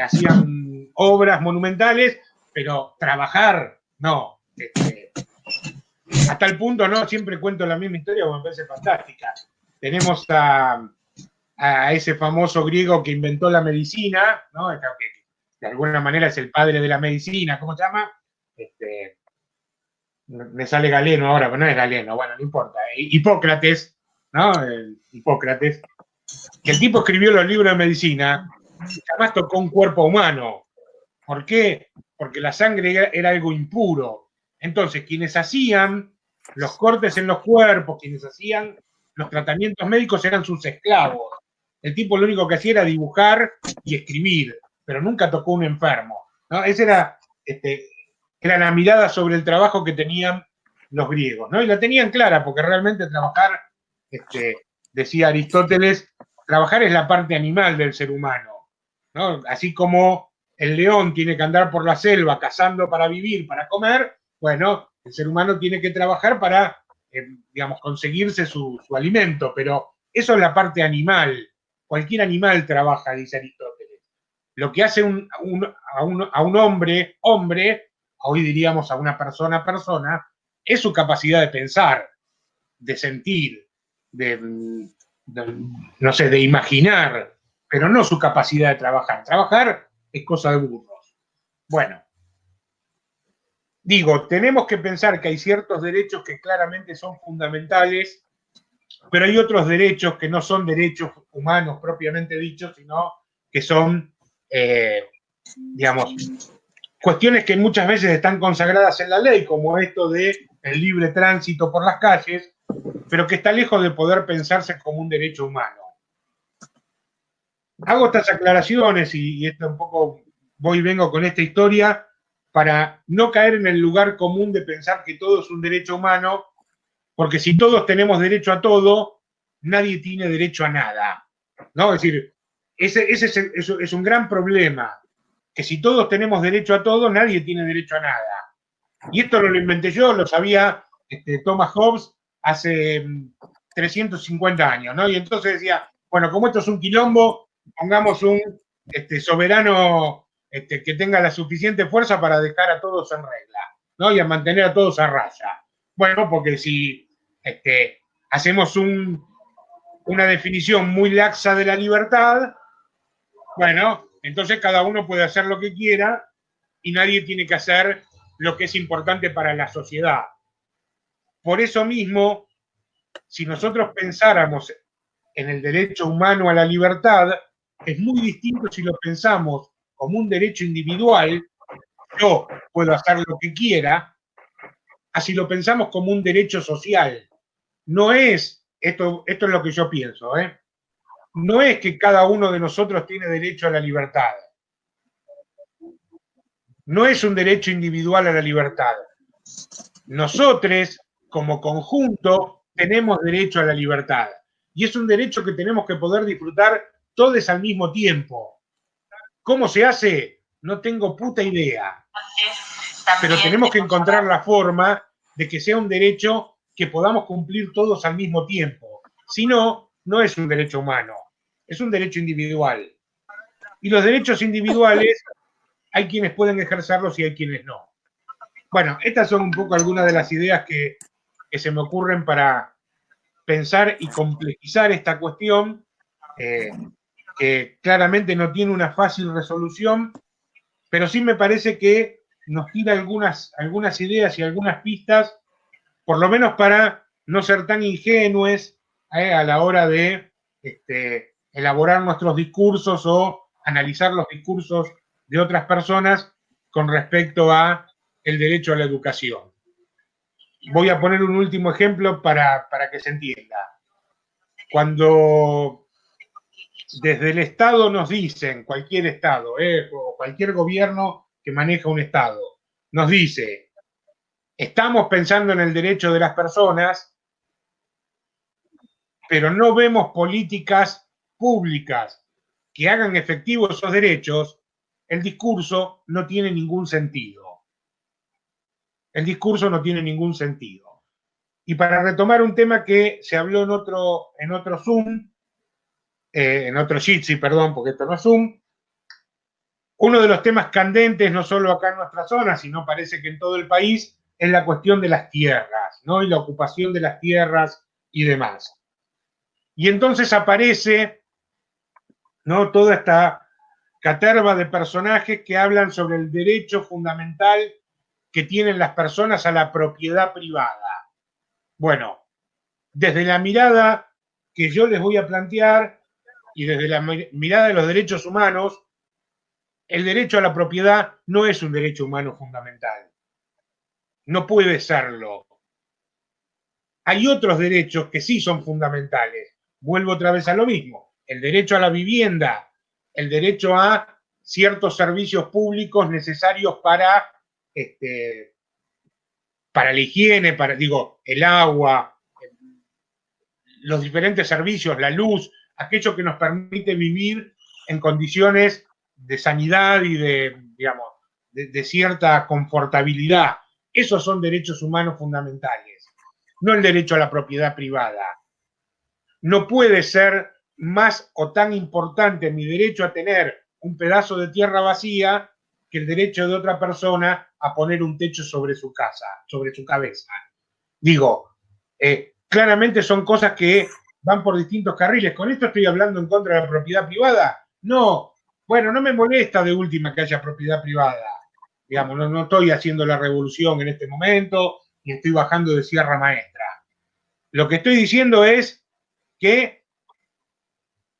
hacían obras monumentales, pero trabajar No. Hasta el punto, no, siempre cuento la misma historia, porque me parece fantástica. Tenemos a ese famoso griego que inventó la medicina, ¿no? Que de alguna manera es el padre de la medicina, ¿cómo se llama? Me sale Galeno ahora, pero no es Galeno, bueno, no importa. Hipócrates, ¿no? Hipócrates, que el tipo escribió los libros de medicina y jamás tocó un cuerpo humano. ¿Por qué? Porque la sangre era algo impuro. Entonces, quienes hacían los cortes en los cuerpos, quienes hacían los tratamientos médicos eran sus esclavos. El tipo lo único que hacía era dibujar y escribir, pero nunca tocó un enfermo, ¿no? Esa era la mirada sobre el trabajo que tenían los griegos, ¿no? Y la tenían clara, porque realmente trabajar, decía Aristóteles, trabajar es la parte animal del ser humano, ¿no? Así como el león tiene que andar por la selva cazando para vivir, para comer, bueno, el ser humano tiene que trabajar para, digamos, conseguirse su alimento, pero eso es la parte animal. Cualquier animal trabaja, dice Aristóteles. Lo que hace a un hombre, hoy diríamos a una persona, es su capacidad de pensar, de sentir, no sé, de imaginar, pero no su capacidad de trabajar. Trabajar es cosa de burros. Bueno, digo, tenemos que pensar que hay ciertos derechos que claramente son fundamentales, pero hay otros derechos que no son derechos humanos propiamente dichos, sino que son, digamos, cuestiones que muchas veces están consagradas en la ley, como esto de el libre tránsito por las calles, pero que está lejos de poder pensarse como un derecho humano. Hago estas aclaraciones y esto un poco voy y vengo con esta historia para no caer en el lugar común de pensar que todo es un derecho humano, porque si todos tenemos derecho a todo, nadie tiene derecho a nada, ¿no? Es decir, ese es un gran problema, que si todos tenemos derecho a todo, nadie tiene derecho a nada. Y esto no lo inventé yo, lo sabía Thomas Hobbes hace 350 años, ¿no? Y entonces decía, bueno, como esto es un quilombo, pongamos un soberano que tenga la suficiente fuerza para dejar a todos en regla, ¿no? Y a mantener a todos a raya. Bueno, porque si hacemos una definición muy laxa de la libertad, bueno, entonces cada uno puede hacer lo que quiera y nadie tiene que hacer lo que es importante para la sociedad. Por eso mismo, si nosotros pensáramos en el derecho humano a la libertad, es muy distinto si lo pensamos como un derecho individual, yo puedo hacer lo que quiera, a si lo pensamos como un derecho social. No es, esto es lo que yo pienso, no es que cada uno de nosotros tiene derecho a la libertad. No es un derecho individual a la libertad. Nosotros, como conjunto, tenemos derecho a la libertad. Y es un derecho que tenemos que poder disfrutar todos al mismo tiempo. ¿Cómo se hace? No tengo puta idea. Pero tenemos que encontrar la forma de que sea un derecho que podamos cumplir todos al mismo tiempo. Si no, no es un derecho humano, es un derecho individual. Y los derechos individuales hay quienes pueden ejercerlos y hay quienes no. Bueno, estas son un poco algunas de las ideas que se me ocurren para pensar y complejizar esta cuestión, que claramente no tiene una fácil resolución, pero sí me parece que nos tira algunas ideas y algunas pistas, por lo menos para no ser tan ingenuos a la hora de elaborar nuestros discursos o analizar los discursos de otras personas con respecto a el derecho a la educación. Voy a poner un último ejemplo para que se entienda. Cuando desde el Estado nos dicen, cualquier Estado, o cualquier gobierno que maneja un Estado, nos dice, estamos pensando en el derecho de las personas, pero no vemos políticas públicas que hagan efectivos esos derechos, el discurso no tiene ningún sentido. El discurso no tiene ningún sentido. Y para retomar un tema que se habló en otro Zoom, en otro Jitsi, perdón, porque esto no es Zoom, Uno de los temas candentes, no solo acá en nuestra zona, sino parece que en todo el país, es la cuestión de las tierras, ¿no? Y la ocupación de las tierras y demás. Y entonces aparece, ¿no?, toda esta caterva de personajes que hablan sobre el derecho fundamental que tienen las personas a la propiedad privada. Bueno, desde la mirada que yo les voy a plantear y desde la mirada de los derechos humanos, el derecho a la propiedad no es un derecho humano fundamental. No puede serlo. Hay otros derechos que sí son fundamentales. Vuelvo otra vez a lo mismo. El derecho a la vivienda, el derecho a ciertos servicios públicos necesarios para la higiene, el agua, los diferentes servicios, la luz, aquello que nos permite vivir en condiciones de sanidad y de cierta confortabilidad. Esos son derechos humanos fundamentales, no el derecho a la propiedad privada. No puede ser más o tan importante mi derecho a tener un pedazo de tierra vacía que el derecho de otra persona a poner un techo sobre su casa, sobre su cabeza. Claramente son cosas que van por distintos carriles. ¿Con esto estoy hablando en contra de la propiedad privada? No. Bueno, no me molesta de última que haya propiedad privada. No estoy haciendo la revolución en este momento, ni estoy bajando de Sierra Maestra. Lo que estoy diciendo es que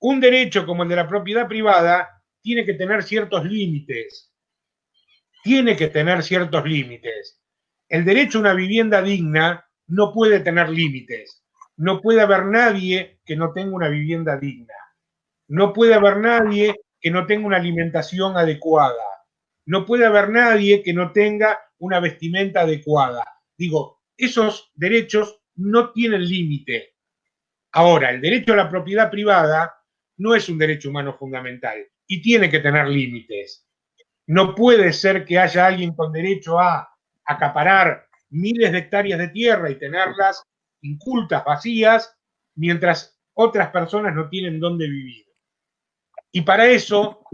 un derecho como el de la propiedad privada tiene que tener ciertos límites. Tiene que tener ciertos límites. El derecho a una vivienda digna no puede tener límites. No puede haber nadie que no tenga una vivienda digna. No puede haber nadie que no tenga una alimentación adecuada. No puede haber nadie que no tenga una vestimenta adecuada. Esos derechos no tienen límite. Ahora, el derecho a la propiedad privada no es un derecho humano fundamental y tiene que tener límites. No puede ser que haya alguien con derecho a acaparar miles de hectáreas de tierra y tenerlas incultas, vacías, mientras otras personas no tienen dónde vivir. Y para eso,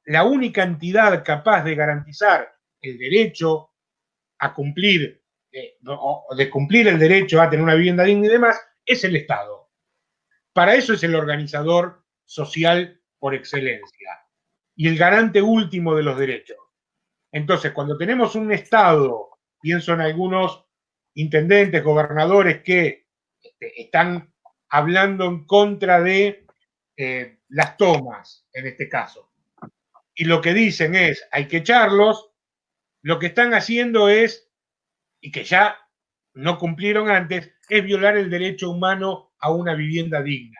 la única entidad capaz de garantizar el derecho a cumplir, de cumplir el derecho a tener una vivienda digna y demás, es el Estado. Para eso es el organizador social por excelencia y el garante último de los derechos. Entonces, cuando tenemos un Estado, pienso en algunos intendentes, gobernadores que están hablando en contra de las tomas, en este caso, y lo que dicen es, hay que echarlos, lo que están haciendo es, y que ya no cumplieron antes, es violar el derecho humano a una vivienda digna.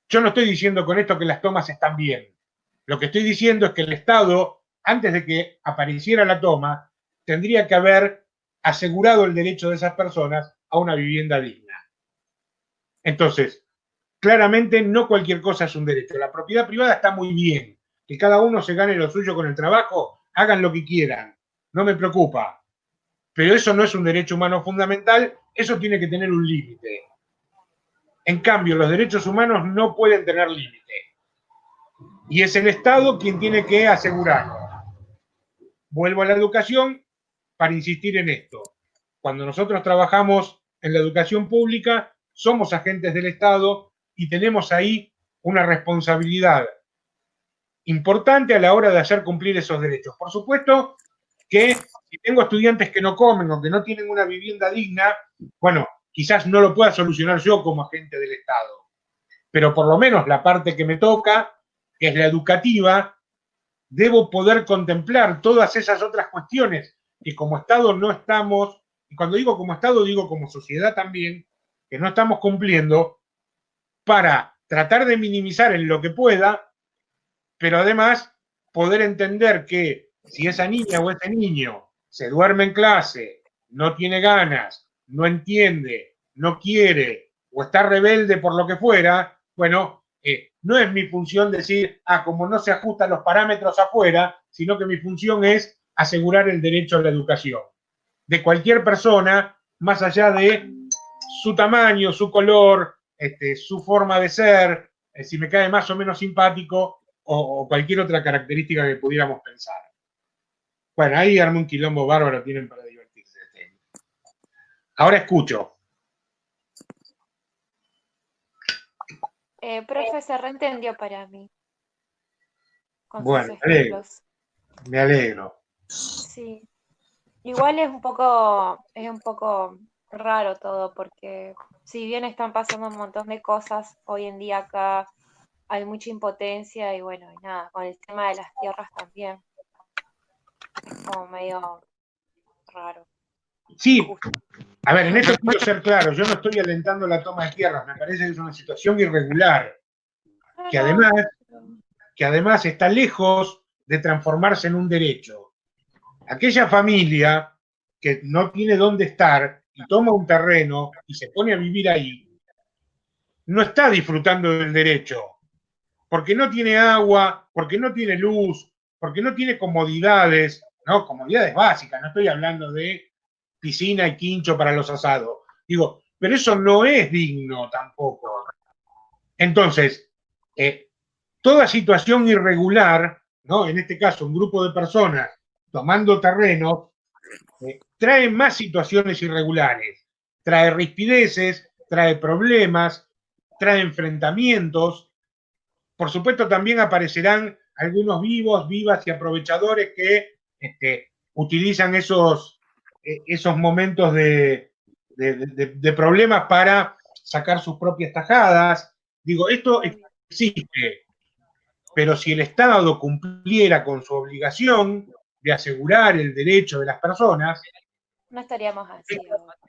Yo no estoy diciendo con esto que las tomas están bien. Lo que estoy diciendo es que el Estado, antes de que apareciera la toma, tendría que haber asegurado el derecho de esas personas a una vivienda digna. Entonces, claramente no cualquier cosa es un derecho. La propiedad privada está muy bien. Que cada uno se gane lo suyo con el trabajo, hagan lo que quieran. No me preocupa. Pero eso no es un derecho humano fundamental, eso tiene que tener un límite. En cambio, los derechos humanos no pueden tener límite. Y es el Estado quien tiene que asegurarlo. Vuelvo a la educación para insistir en esto. Cuando nosotros trabajamos en la educación pública, somos agentes del Estado y tenemos ahí una responsabilidad importante a la hora de hacer cumplir esos derechos. Por supuesto que si tengo estudiantes que no comen o que no tienen una vivienda digna, bueno, quizás no lo pueda solucionar yo como agente del Estado. Pero por lo menos la parte que me toca, que es la educativa, debo poder contemplar todas esas otras cuestiones que como Estado no estamos, y cuando digo como Estado digo como sociedad también, que no estamos cumpliendo, para tratar de minimizar en lo que pueda, pero además poder entender que si esa niña o ese niño se duerme en clase, no tiene ganas, no entiende, no quiere o está rebelde por lo que fuera, bueno, no es mi función decir, como no se ajustan los parámetros afuera, sino que mi función es asegurar el derecho a la educación de cualquier persona, más allá de su tamaño, su color, su forma de ser, si me cae más o menos simpático, o cualquier otra característica que pudiéramos pensar. Bueno, ahí armé un quilombo bárbaro, tienen para divertirse. Ahora escucho. Profe, se reentendió para mí con sus Bueno, ejemplos. me alegro. Sí. Igual es un poco raro todo, porque si bien están pasando un montón de cosas hoy en día acá, hay mucha impotencia y bueno, y nada, con el tema de las tierras también, es como medio raro, Sí, injusto. a ver, en esto quiero ser claro, yo no estoy alentando la toma de tierras, me parece que es una situación irregular, No, que no, además, que además está lejos de transformarse en un derecho. Aquella familia que no tiene dónde estar y toma un terreno y se pone a vivir ahí, no está disfrutando del derecho, porque no tiene agua, porque no tiene luz, porque no tiene comodidades, ¿no? Comodidades básicas, no estoy hablando de piscina y quincho para los asados. Digo, pero eso no es digno tampoco. Entonces, toda situación irregular, ¿no? En este caso, un grupo de personas tomando terreno, trae más situaciones irregulares, trae rispideces, trae problemas, trae enfrentamientos. Por supuesto, también aparecerán algunos vivos, vivas y aprovechadores que utilizan esos momentos de problemas para sacar sus propias tajadas. Digo, esto obvio. existe, pero si el Estado cumpliera con su obligación de asegurar el derecho de las personas, No estaríamos así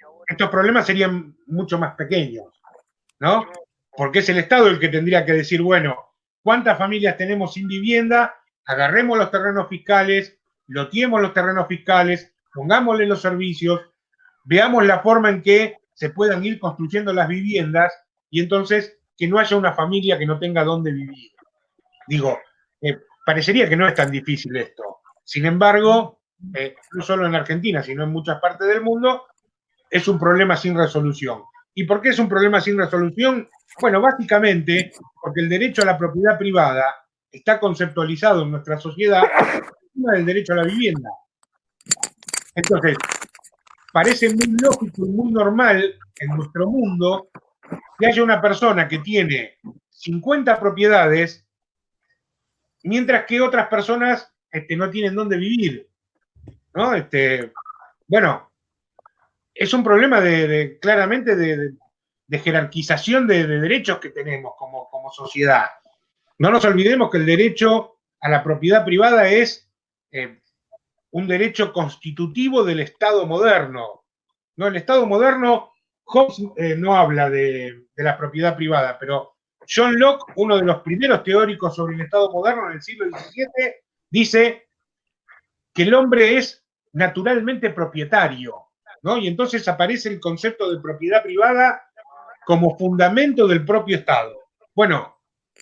ahora. estos problemas serían mucho más pequeños, ¿no? Porque es el Estado el que tendría que decir, bueno, ¿cuántas familias tenemos sin vivienda? Agarremos los terrenos fiscales, loteemos los terrenos fiscales, pongámosle los servicios, veamos la forma en que se puedan ir construyendo las viviendas y entonces que no haya una familia que no tenga dónde vivir. Digo, parecería que no es tan difícil esto. Sin embargo, no solo en Argentina, sino en muchas partes del mundo, es un problema sin resolución. ¿Y por qué es un problema sin resolución? Bueno, básicamente porque el derecho a la propiedad privada está conceptualizado en nuestra sociedad encima del derecho a la vivienda. Entonces, parece muy lógico y muy normal en nuestro mundo que haya una persona que tiene 50 propiedades, mientras que otras personas no tienen dónde vivir, ¿no? Bueno, es un problema claramente de jerarquización de derechos que tenemos como sociedad. No nos olvidemos que el derecho a la propiedad privada es un derecho constitutivo del Estado moderno. ¿No? El Estado moderno, Hobbes no habla de la propiedad privada, pero John Locke, uno de los primeros teóricos sobre el Estado moderno en el siglo XVII, dice que el hombre es naturalmente propietario, ¿no? Y entonces aparece el concepto de propiedad privada como fundamento del propio Estado. Bueno,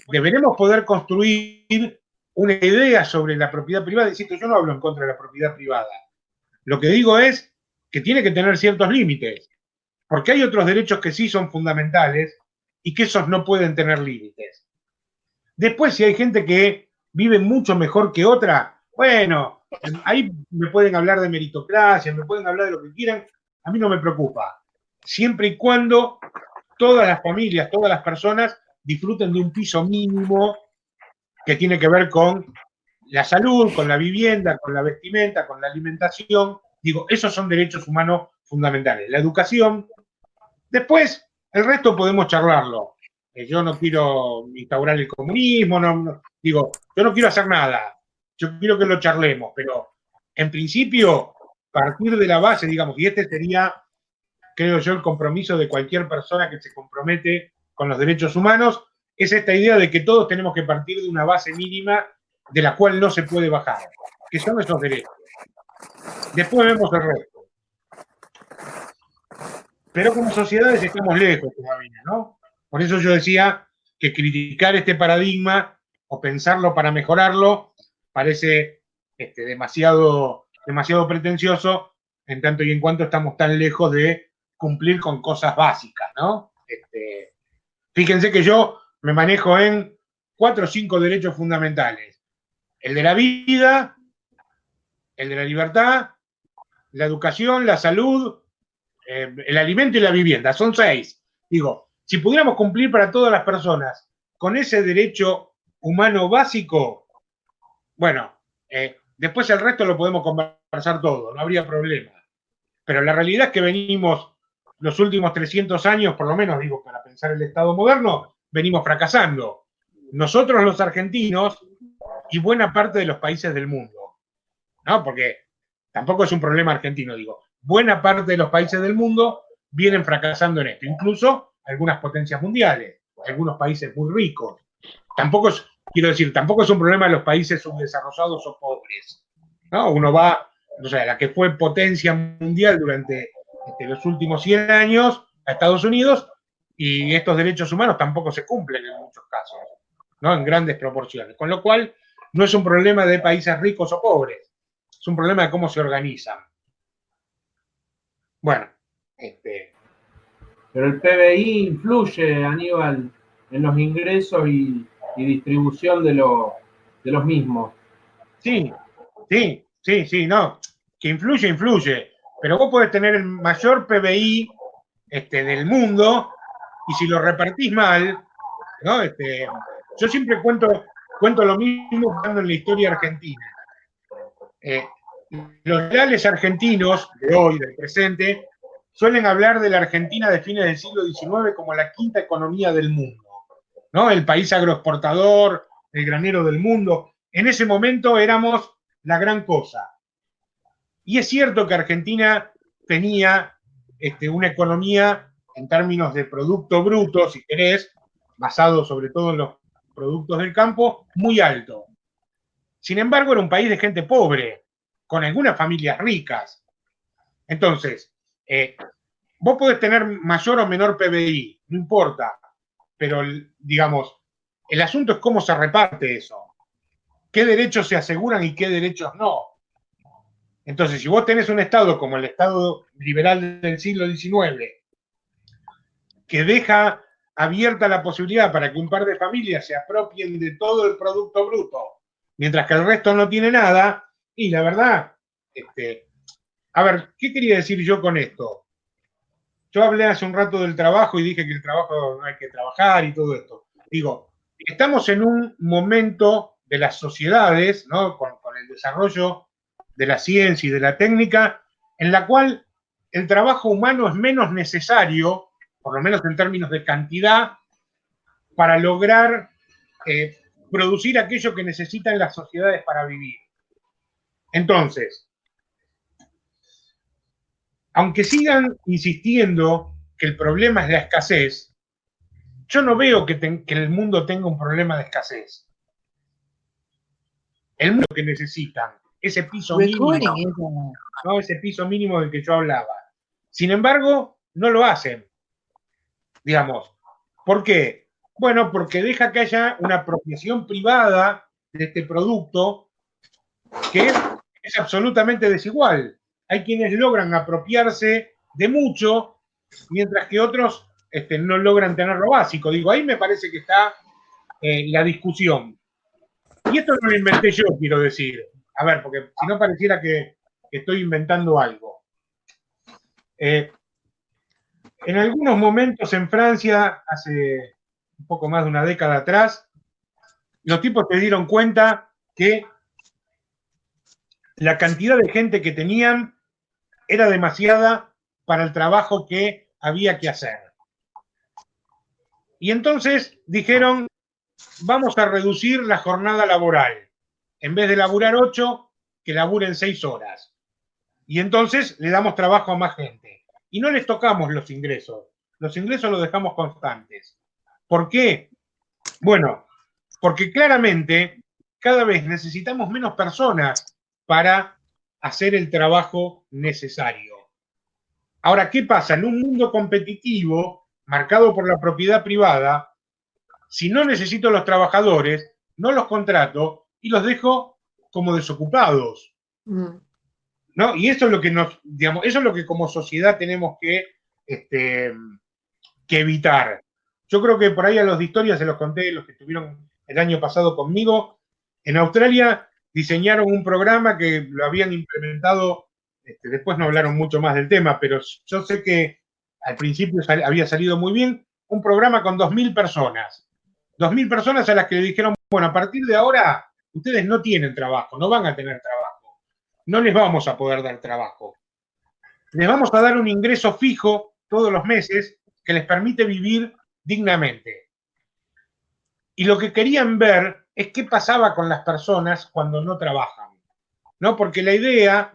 deberemos poder construir una idea sobre la propiedad privada. Insisto, yo no hablo en contra de la propiedad privada. Lo que digo es que tiene que tener ciertos límites, porque hay otros derechos que sí son fundamentales y que esos no pueden tener límites. Después, si hay gente que vive mucho mejor que otra, bueno, ahí me pueden hablar de meritocracia, me pueden hablar de lo que quieran, a mí no me preocupa. Siempre y cuando todas las familias, todas las personas disfruten de un piso mínimo que tiene que ver con la salud, con la vivienda, con la vestimenta, con la alimentación. Digo, esos son derechos humanos fundamentales. La educación. Después, el resto podemos charlarlo. Yo no quiero instaurar el comunismo, digo, yo no quiero hacer nada. Yo quiero que lo charlemos, pero en principio, partir de la base, digamos, y este sería, creo yo, el compromiso de cualquier persona que se compromete con los derechos humanos, es esta idea de que todos tenemos que partir de una base mínima de la cual no se puede bajar, que son esos derechos. Después vemos el resto. Pero como sociedades estamos lejos todavía, ¿no? Por eso yo decía que criticar este paradigma o pensarlo para mejorarlo parece demasiado pretencioso en tanto y en cuanto estamos tan lejos de cumplir con cosas básicas, ¿no? Fíjense que yo me manejo en 4 o 5 derechos fundamentales. El de la vida, el de la libertad, la educación, la salud, el alimento y la vivienda. Son 6. Digo, si pudiéramos cumplir para todas las personas con ese derecho humano básico, bueno, después el resto lo podemos conversar todo, no habría problema. Pero la realidad es que venimos los últimos 300 años, por lo menos digo, para pensar el Estado moderno, venimos fracasando. Nosotros los argentinos y buena parte de los países del mundo, ¿no? Porque tampoco es un problema argentino, digo. Buena parte de los países del mundo vienen fracasando en esto, incluso algunas potencias mundiales, algunos países muy ricos. Tampoco es, quiero decir, tampoco es un problema de los países subdesarrollados o pobres, ¿no? Uno va, o sea, la que fue potencia mundial durante los últimos 100 años a Estados Unidos, y estos derechos humanos tampoco se cumplen en muchos casos, ¿no? En grandes proporciones. Con lo cual, no es un problema de países ricos o pobres, es un problema de cómo se organizan. Bueno, Pero el PBI influye, Aníbal, en los ingresos y distribución de los mismos. Sí, no, que influye, pero vos podés tener el mayor PBI del mundo, y si lo repartís mal, ¿no? Yo siempre cuento lo mismo hablando en la historia argentina. Los leales argentinos de hoy, del presente, suelen hablar de la Argentina de fines del siglo XIX como la quinta economía del mundo, ¿no? El país agroexportador, el granero del mundo. En ese momento éramos la gran cosa. Y es cierto que Argentina tenía una economía en términos de Producto Bruto, si querés, basado sobre todo en los productos del campo, muy alto. Sin embargo, era un país de gente pobre, con algunas familias ricas. Entonces, vos podés tener mayor o menor PBI, no importa, pero digamos, el asunto es cómo se reparte eso. ¿Qué derechos se aseguran y qué derechos no? Entonces, si vos tenés un Estado como el Estado liberal del siglo XIX, que deja abierta la posibilidad para que un par de familias se apropien de todo el Producto Bruto, mientras que el resto no tiene nada, y la verdad, a ver, ¿qué quería decir yo con esto? Yo hablé hace un rato del trabajo y dije que el trabajo no hay que trabajar y todo esto. Digo, estamos en un momento de las sociedades, ¿no? Con el desarrollo de la ciencia y de la técnica, en la cual el trabajo humano es menos necesario, por lo menos en términos de cantidad, para lograr producir aquello que necesitan las sociedades para vivir. Entonces, aunque sigan insistiendo que el problema es la escasez, yo no veo que el mundo tenga un problema de escasez. El mundo que necesitan, ese piso mínimo, ¿no? Ese piso mínimo del que yo hablaba. Sin embargo, no lo hacen. Digamos, ¿por qué? Bueno, porque deja que haya una apropiación privada de este producto que es absolutamente desigual. Hay quienes logran apropiarse de mucho, mientras que otros no logran tener lo básico. Digo, ahí me parece que está la discusión. Y esto no lo inventé yo, quiero decir. A ver, porque si no pareciera que estoy inventando algo. En algunos momentos en Francia, hace un poco más de una década atrás, los tipos se dieron cuenta que la cantidad de gente que tenían era demasiada para el trabajo que había que hacer. Y entonces dijeron, vamos a reducir la jornada laboral. En vez de laburar 8, que laburen 6 horas. Y entonces le damos trabajo a más gente. Y no les tocamos los ingresos. Los ingresos los dejamos constantes. ¿Por qué? Bueno, porque claramente cada vez necesitamos menos personas para hacer el trabajo necesario. Ahora, ¿qué pasa? En un mundo competitivo, marcado por la propiedad privada, si no necesito los trabajadores, no los contrato y los dejo como desocupados. ¿No? Y eso es lo que digamos, eso es lo que como sociedad tenemos que evitar. Yo creo que por ahí a los de historia se los conté, los que estuvieron el año pasado conmigo. En Australia diseñaron un programa que lo habían implementado, después no hablaron mucho más del tema, pero yo sé que al principio había salido muy bien, un programa con 2.000 personas. 2.000 personas a las que le dijeron, bueno, a partir de ahora ustedes no tienen trabajo, no van a tener trabajo, no les vamos a poder dar trabajo. Les vamos a dar un ingreso fijo todos los meses que les permite vivir dignamente. Y lo que querían ver es qué pasaba con las personas cuando no trabajan, ¿no? Porque la idea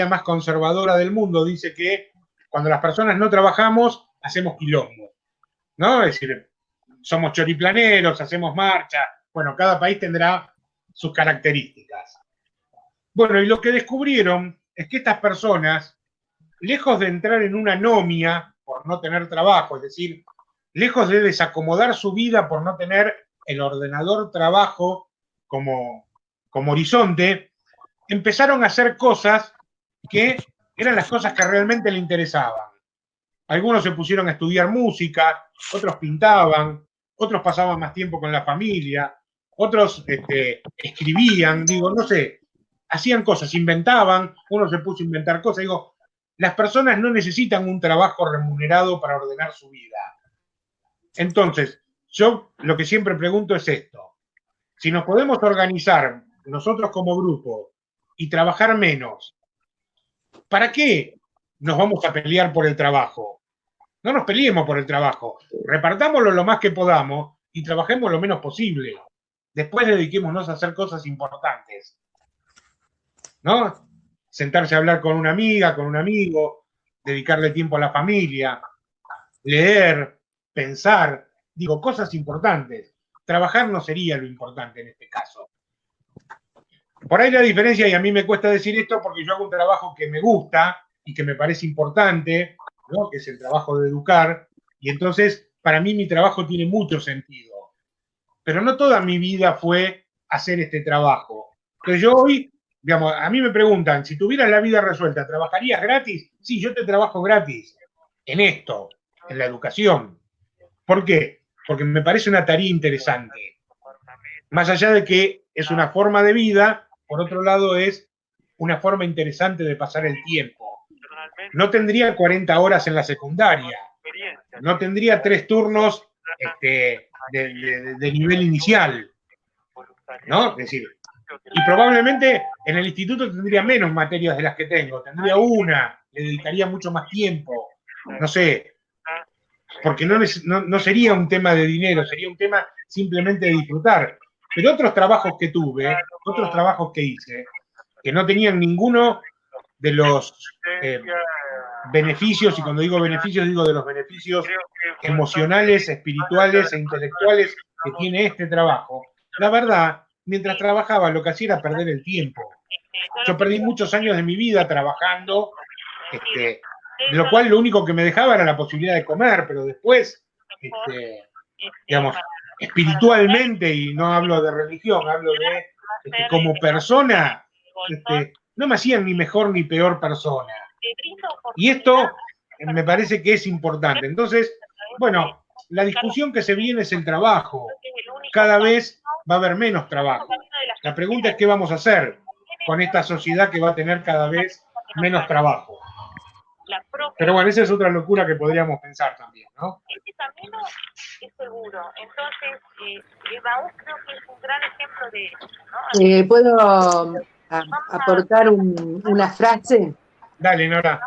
más conservadora del mundo dice que cuando las personas no trabajamos, hacemos quilombo, ¿no? Es decir, somos choriplaneros, hacemos marcha. Bueno, cada país tendrá sus características. Bueno, y lo que descubrieron es que estas personas, lejos de entrar en una anomia por no tener trabajo, es decir, lejos de desacomodar su vida por no tener el ordenador trabajo como horizonte, empezaron a hacer cosas que eran las cosas que realmente le interesaban. Algunos se pusieron a estudiar música, otros pintaban, otros pasaban más tiempo con la familia, otros escribían, no sé, hacían cosas, inventaban, uno se puso a inventar cosas. Las personas no necesitan un trabajo remunerado para ordenar su vida. Entonces, yo lo que siempre pregunto es esto: si nos podemos organizar nosotros como grupo y trabajar menos, ¿para qué nos vamos a pelear por el trabajo? No nos peleemos por el trabajo, repartámoslo lo más que podamos y trabajemos lo menos posible. Después dediquémonos a hacer cosas importantes, ¿no? Sentarse a hablar con una amiga, con un amigo, dedicarle tiempo a la familia, leer, pensar, cosas importantes. Trabajar no sería lo importante en este caso. Por ahí la diferencia, y a mí me cuesta decir esto porque yo hago un trabajo que me gusta y que me parece importante, ¿no? Que es el trabajo de educar, y entonces para mí mi trabajo tiene mucho sentido. Pero no toda mi vida fue hacer este trabajo. Entonces yo hoy, a mí me preguntan, si tuvieras la vida resuelta, ¿trabajarías gratis? Sí, yo te trabajo gratis en esto, en la educación. ¿Por qué? Porque me parece una tarea interesante. Más allá de que es una forma de vida, por otro lado es una forma interesante de pasar el tiempo. No tendría 40 horas en la secundaria, no tendría 3 turnos de nivel inicial, ¿no? Es decir, y probablemente en el instituto tendría menos materias de las que tengo, tendría una, le dedicaría mucho más tiempo, no sé, porque no sería un tema de dinero, sería un tema simplemente de disfrutar. Pero otros trabajos que tuve, otros trabajos que hice, que no tenían ninguno de los beneficios, y cuando digo beneficios, digo de los beneficios emocionales, espirituales e intelectuales que tiene este trabajo. La verdad, mientras trabajaba, lo que hacía era perder el tiempo. Yo perdí muchos años de mi vida trabajando, lo cual lo único que me dejaba era la posibilidad de comer, pero después, espiritualmente, y no hablo de religión, hablo de como persona, no me hacían ni mejor ni peor persona. Y esto me parece que es importante. Entonces, bueno, la discusión que se viene es el trabajo. Cada vez va a haber menos trabajo. La pregunta es qué vamos a hacer con esta sociedad que va a tener cada vez menos trabajo. Pero bueno, esa es otra locura que podríamos pensar también, ¿no? Este camino es seguro. Entonces, Emaús creo que es un gran ejemplo de eso, ¿no? ¿Puedo aportar una frase? Dale, Nora.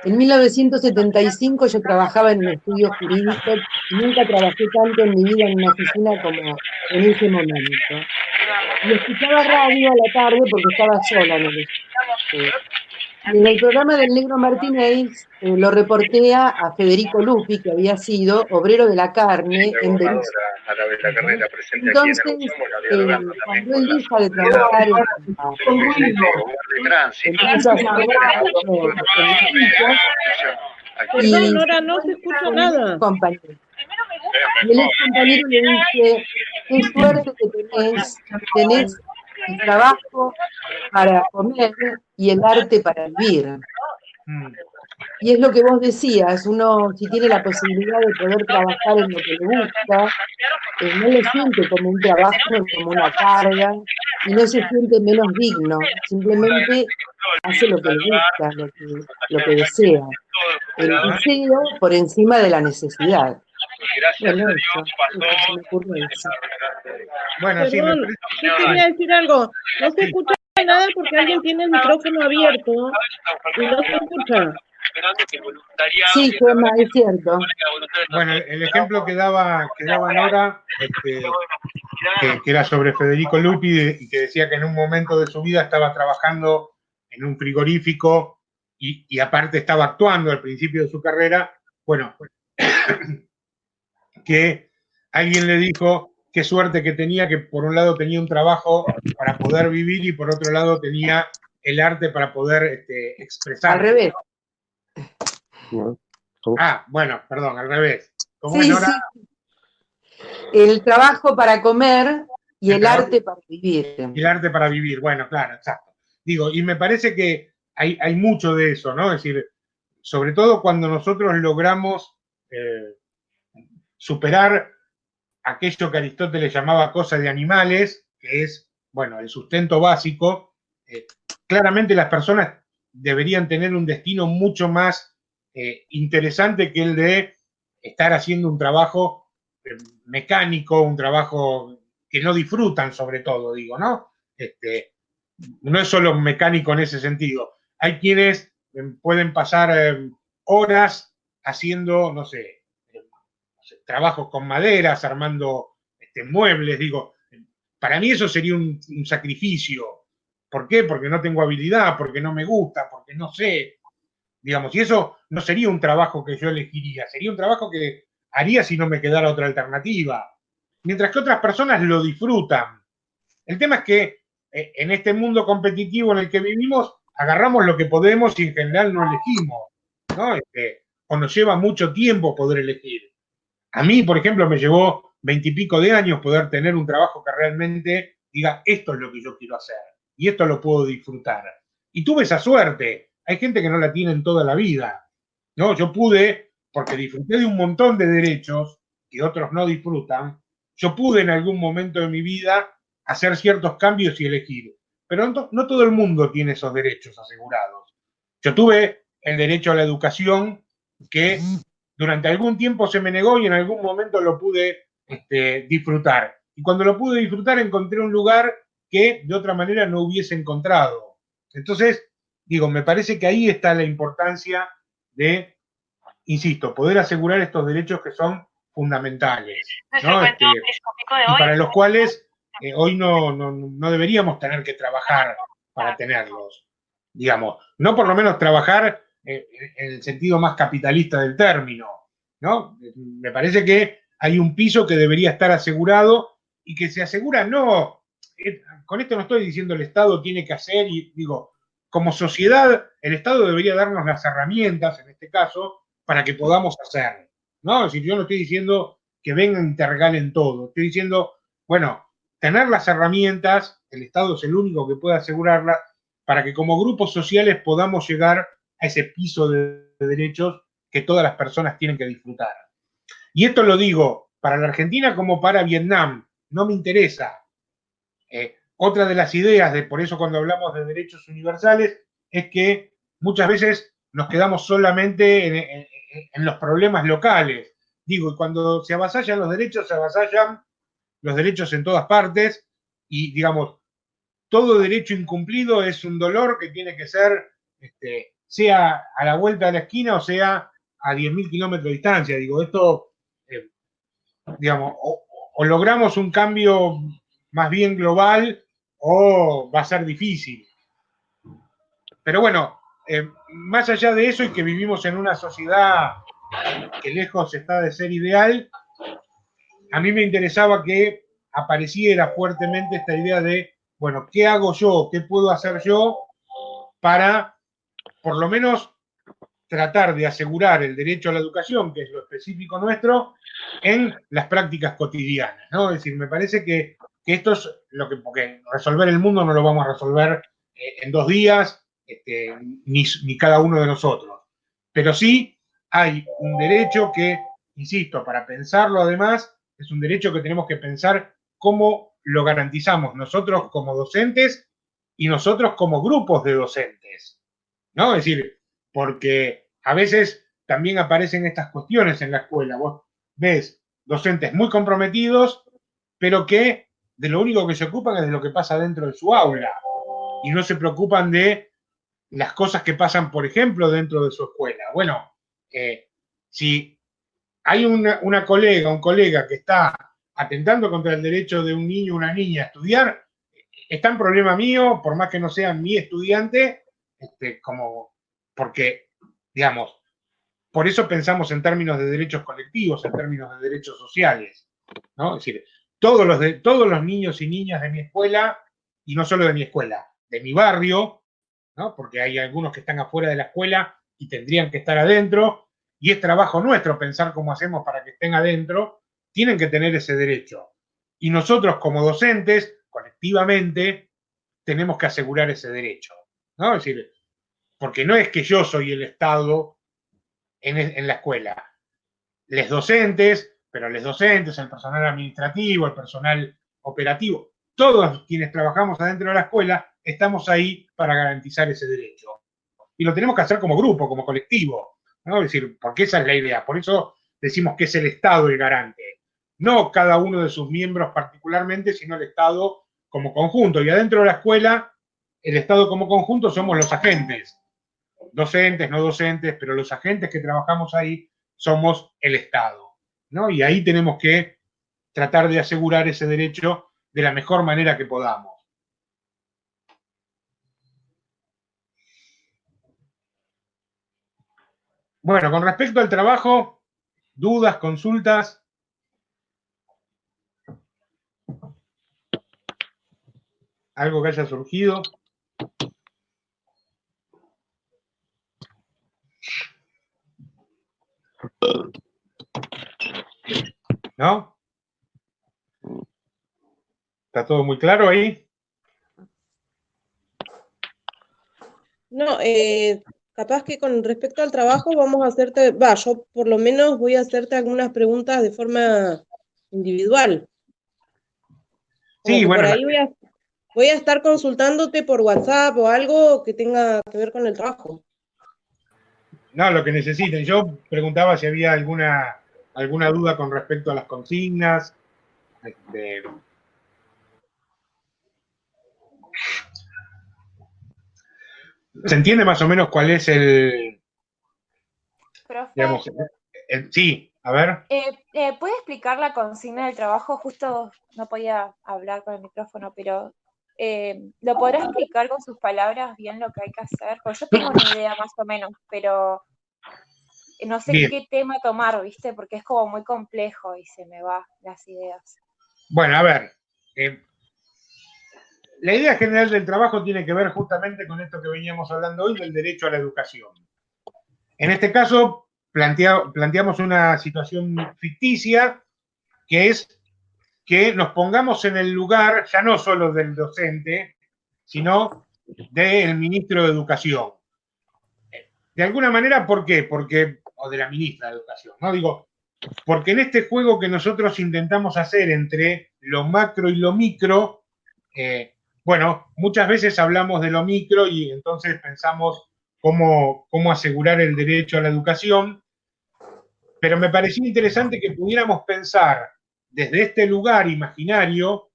En 1975 yo trabajaba en un estudio jurídico y nunca trabajé tanto en mi vida en una oficina como en ese momento. Y escuchaba radio a la tarde porque estaba sola en el estudio. Y en el programa del Negro Martínez lo reportea a Federico Lupi, que había sido obrero de la carne en Belice. Entonces, cuando él deja de trabajar Perdón, Nora, no se escucha nada. Y el ex compañero le dice, qué suerte que tenés el trabajo para comer y el arte para vivir. Y es lo que vos decías, uno si tiene la posibilidad de poder trabajar en lo que le gusta, no lo siente como un trabajo, como una carga, y no se siente menos digno, simplemente hace lo que le gusta, lo que desea. El deseo por encima de la necesidad. Bueno, eso se me ocurre eso. Bueno, sí, me Perdón, parece. yo quería decir algo. No se escucha nada porque alguien tiene el micrófono abierto y no se escucha. Sí, Gemma, es cierto. Bueno, el ejemplo que daba Nora, que era sobre Federico Lupi, y que decía que en un momento de su vida estaba trabajando en un frigorífico y aparte estaba actuando al principio de su carrera. Bueno, que alguien le dijo qué suerte que tenía, que por un lado tenía un trabajo para poder vivir y por otro lado tenía el arte para poder expresar. Al revés. Ah, bueno, perdón, al revés. ¿Cómo Sí, es, Nora? sí. El trabajo para comer y el arte para vivir. Y el arte para vivir, bueno, claro, exacto. Digo, y me parece que hay mucho de eso, ¿no? Es decir, sobre todo cuando nosotros logramos superar aquello que Aristóteles llamaba cosa de animales, que es, bueno, el sustento básico, claramente las personas deberían tener un destino mucho más interesante que el de estar haciendo un trabajo mecánico, un trabajo que no disfrutan sobre todo, digo, ¿no? No es solo mecánico en ese sentido. Hay quienes pueden pasar horas haciendo, no sé, trabajos con maderas, armando muebles, digo, para mí eso sería un sacrificio. ¿Por qué? Porque no tengo habilidad, porque no me gusta, porque no sé, digamos, y eso no sería un trabajo que yo elegiría, sería un trabajo que haría si no me quedara otra alternativa. Mientras que otras personas lo disfrutan. El tema es que en este mundo competitivo en el que vivimos, agarramos lo que podemos y en general no elegimos, ¿no? O nos lleva mucho tiempo poder elegir. A mí, por ejemplo, me llevó 20 y pico de años poder tener un trabajo que realmente diga, esto es lo que yo quiero hacer y esto lo puedo disfrutar. Y tuve esa suerte. Hay gente que no la tiene en toda la vida, ¿no? Yo pude, porque disfruté de un montón de derechos que otros no disfrutan, yo pude en algún momento de mi vida hacer ciertos cambios y elegir. Pero no todo el mundo tiene esos derechos asegurados. Yo tuve el derecho a la educación que durante algún tiempo se me negó y en algún momento lo pude disfrutar. Y cuando lo pude disfrutar encontré un lugar que de otra manera no hubiese encontrado. Entonces, digo, me parece que ahí está la importancia de, insisto, poder asegurar estos derechos que son fundamentales, ¿no? Y para los cuales hoy no deberíamos tener que trabajar para tenerlos, digamos, no por lo menos trabajar en el sentido más capitalista del término, ¿no? Me parece que hay un piso que debería estar asegurado y que se asegura no, con esto no estoy diciendo el Estado tiene que hacer, y digo, como sociedad, el Estado debería darnos las herramientas, en este caso, para que podamos hacer, ¿no? Es decir, yo no estoy diciendo que vengan y te regalen todo, estoy diciendo, bueno, tener las herramientas, el Estado es el único que puede asegurarlas, para que como grupos sociales podamos llegar a ese piso de derechos que todas las personas tienen que disfrutar. Y esto lo digo para la Argentina como para Vietnam, no me interesa. Otra de las ideas, por eso cuando hablamos de derechos universales, es que muchas veces nos quedamos solamente en los problemas locales. Digo, y cuando se avasallan los derechos, se avasallan los derechos en todas partes, y digamos, todo derecho incumplido es un dolor que tiene que ser, sea a la vuelta de la esquina o sea a 10.000 kilómetros de distancia. Digo, esto, digamos, o logramos un cambio más bien global o va a ser difícil. Pero bueno, más allá de eso y que vivimos en una sociedad que lejos está de ser ideal, a mí me interesaba que apareciera fuertemente esta idea de, bueno, ¿qué hago yo? ¿Qué puedo hacer yo para, por lo menos, tratar de asegurar el derecho a la educación, que es lo específico nuestro, en las prácticas cotidianas, ¿no? Es decir, me parece que esto es lo que, porque resolver el mundo no lo vamos a resolver en 2 días, ni cada uno de nosotros. Pero sí hay un derecho que, insisto, para pensarlo además, es un derecho que tenemos que pensar cómo lo garantizamos nosotros como docentes y nosotros como grupos de docentes, ¿no? Es decir, porque a veces también aparecen estas cuestiones en la escuela. Vos ves docentes muy comprometidos, pero que de lo único que se ocupan es de lo que pasa dentro de su aula y no se preocupan de las cosas que pasan, por ejemplo, dentro de su escuela. Bueno, si hay una colega, un colega que está atentando contra el derecho de un niño o una niña a estudiar, está en problema mío, por más que no sea mi estudiante, como porque, digamos, por eso pensamos en términos de derechos colectivos, en términos de derechos sociales, ¿no? Es decir, todos los niños y niñas de mi escuela, y no solo de mi escuela, de mi barrio, ¿no? Porque hay algunos que están afuera de la escuela y tendrían que estar adentro, y es trabajo nuestro pensar cómo hacemos para que estén adentro, tienen que tener ese derecho. Y nosotros como docentes, colectivamente, tenemos que asegurar ese derecho, ¿no? Es decir, porque no es que yo soy el Estado en la escuela. Les docentes, pero les docentes, el personal administrativo, el personal operativo, todos quienes trabajamos adentro de la escuela, estamos ahí para garantizar ese derecho. Y lo tenemos que hacer como grupo, como colectivo, ¿no? Es decir, porque esa es la idea. Por eso decimos que es el Estado el garante. No cada uno de sus miembros particularmente, sino el Estado como conjunto. Y adentro de la escuela, el Estado como conjunto somos los agentes. Docentes, no docentes, pero los agentes que trabajamos ahí somos el Estado, ¿no? Y ahí tenemos que tratar de asegurar ese derecho de la mejor manera que podamos. Bueno, con respecto al trabajo, dudas, consultas. Algo que haya surgido. ¿No? ¿Está todo muy claro ahí? No, capaz que con respecto al trabajo vamos a hacerte, yo por lo menos voy a hacerte algunas preguntas de forma individual. Como Sí, que bueno, por ahí voy a estar consultándote por WhatsApp o algo que tenga que ver con el trabajo. no, lo que necesiten. Yo preguntaba si había alguna duda con respecto a las consignas. ¿Se entiende más o menos cuál es el, Profe, digamos, sí, a ver. ¿puede explicar la consigna del trabajo? Justo no podía hablar con el micrófono, pero ¿lo podrá explicar con sus palabras bien lo que hay que hacer? Porque yo tengo una idea más o menos, pero no sé Bien. qué tema tomar, ¿viste? Porque es como muy complejo y se me van las ideas. Bueno, a ver. La idea general del trabajo tiene que ver justamente con esto que veníamos hablando hoy, del derecho a la educación. En este caso, planteamos una situación ficticia, que es que nos pongamos en el lugar ya no solo del docente, sino del ministro de Educación. De alguna manera, ¿por qué? O de la ministra de Educación, ¿no? Digo, porque en este juego que nosotros intentamos hacer entre lo macro y lo micro, bueno, muchas veces hablamos de lo micro y entonces pensamos cómo asegurar el derecho a la educación, pero me parecía interesante que pudiéramos pensar desde este lugar imaginario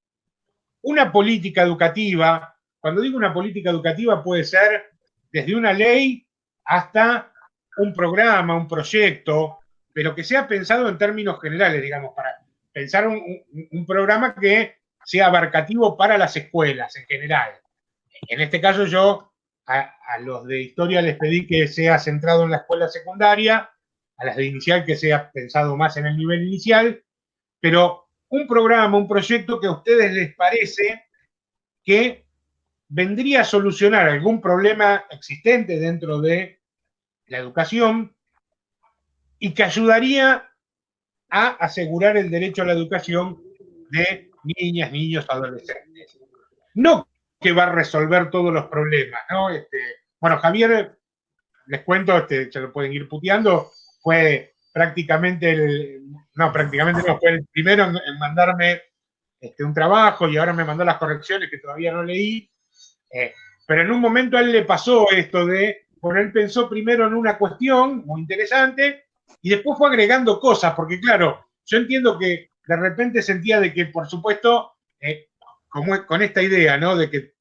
una política educativa. Cuando digo una política educativa puede ser desde una ley hasta un programa, un proyecto, pero que sea pensado en términos generales, digamos, para pensar un programa que sea abarcativo para las escuelas en general. En este caso yo a los de historia les pedí que sea centrado en la escuela secundaria, a las de inicial que sea pensado más en el nivel inicial, pero un programa, un proyecto que a ustedes les parece que vendría a solucionar algún problema existente dentro de la educación y que ayudaría a asegurar el derecho a la educación de niñas, niños, adolescentes. No que va a resolver todos los problemas, ¿no? Bueno, Javier les cuento, se lo pueden ir puteando, fue prácticamente fue el primero en mandarme un trabajo y ahora me mandó las correcciones que todavía no leí. Pero en un momento a él le pasó esto bueno, él pensó primero en una cuestión muy interesante y después fue agregando cosas, porque claro, yo entiendo que de repente sentía de que, por supuesto, como con esta idea, ¿no? De que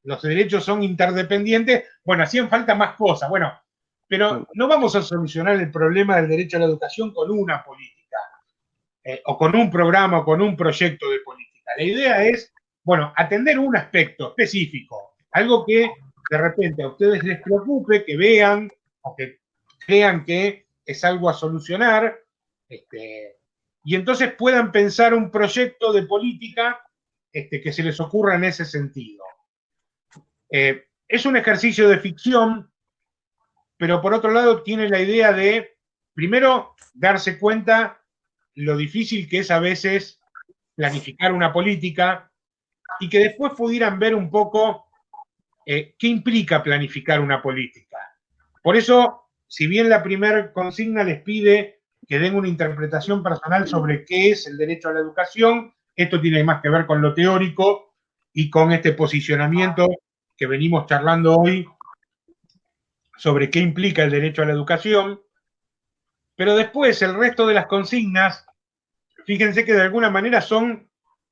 los derechos son interdependientes, bueno, hacían falta más cosas, bueno, pero no vamos a solucionar el problema del derecho a la educación con una política, o con un programa, o con un proyecto de política. La idea es, bueno, atender un aspecto específico, algo que de repente a ustedes les preocupe, que vean, o que crean que es algo a solucionar, y entonces puedan pensar un proyecto de política que se les ocurra en ese sentido. Es un ejercicio de ficción, pero por otro lado tiene la idea de, primero, darse cuenta lo difícil que es a veces planificar una política y que después pudieran ver un poco qué implica planificar una política. Por eso, si bien la primera consigna les pide que den una interpretación personal sobre qué es el derecho a la educación, esto tiene más que ver con lo teórico y con este posicionamiento que venimos charlando hoy sobre qué implica el derecho a la educación, pero después el resto de las consignas, fíjense que de alguna manera son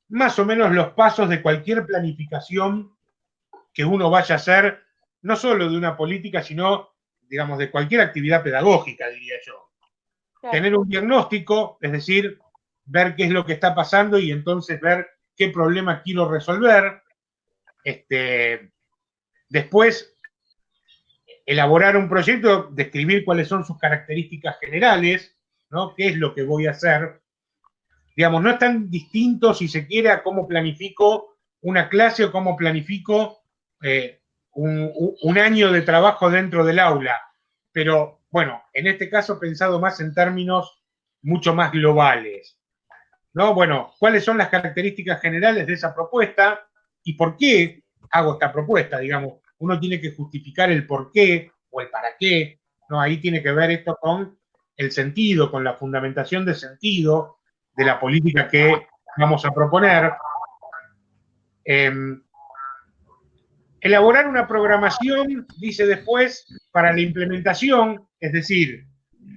más o menos los pasos de cualquier planificación que uno vaya a hacer, no solo de una política, sino, digamos, de cualquier actividad pedagógica, diría yo. Claro. Tener un diagnóstico, es decir, ver qué es lo que está pasando y entonces ver qué problema quiero resolver. Después, elaborar un proyecto, describir cuáles son sus características generales, ¿no? ¿Qué es lo que voy a hacer? Digamos, no es tan distinto, si se quiere, a cómo planifico una clase o cómo planifico un año de trabajo dentro del aula. Pero, bueno, en este caso pensado más en términos mucho más globales, ¿no? Bueno, ¿cuáles son las características generales de esa propuesta y por qué hago esta propuesta? Digamos, uno tiene que justificar el por qué o el para qué, ¿no? Ahí tiene que ver esto con el sentido, con la fundamentación de sentido de la política que vamos a proponer. Elaborar una programación, dice después, para la implementación, es decir,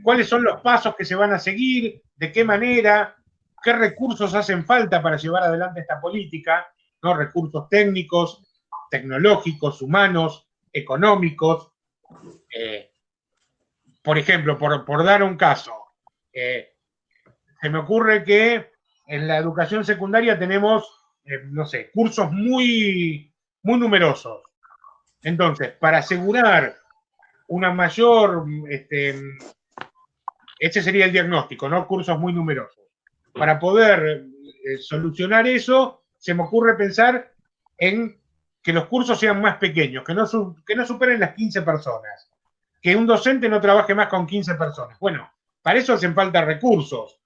cuáles son los pasos que se van a seguir, de qué manera, qué recursos hacen falta para llevar adelante esta política, ¿no? Recursos técnicos, tecnológicos, humanos, económicos. Por ejemplo, por dar un caso, se me ocurre que en la educación secundaria tenemos, no sé, cursos muy numerosos. Entonces, para asegurar una mayor, ese sería el diagnóstico, ¿no? Cursos muy numerosos. Para poder solucionar eso, se me ocurre pensar en que los cursos sean más pequeños, que no superen las 15 personas, que un docente no trabaje más con 15 personas. Bueno, para eso hacen falta recursos.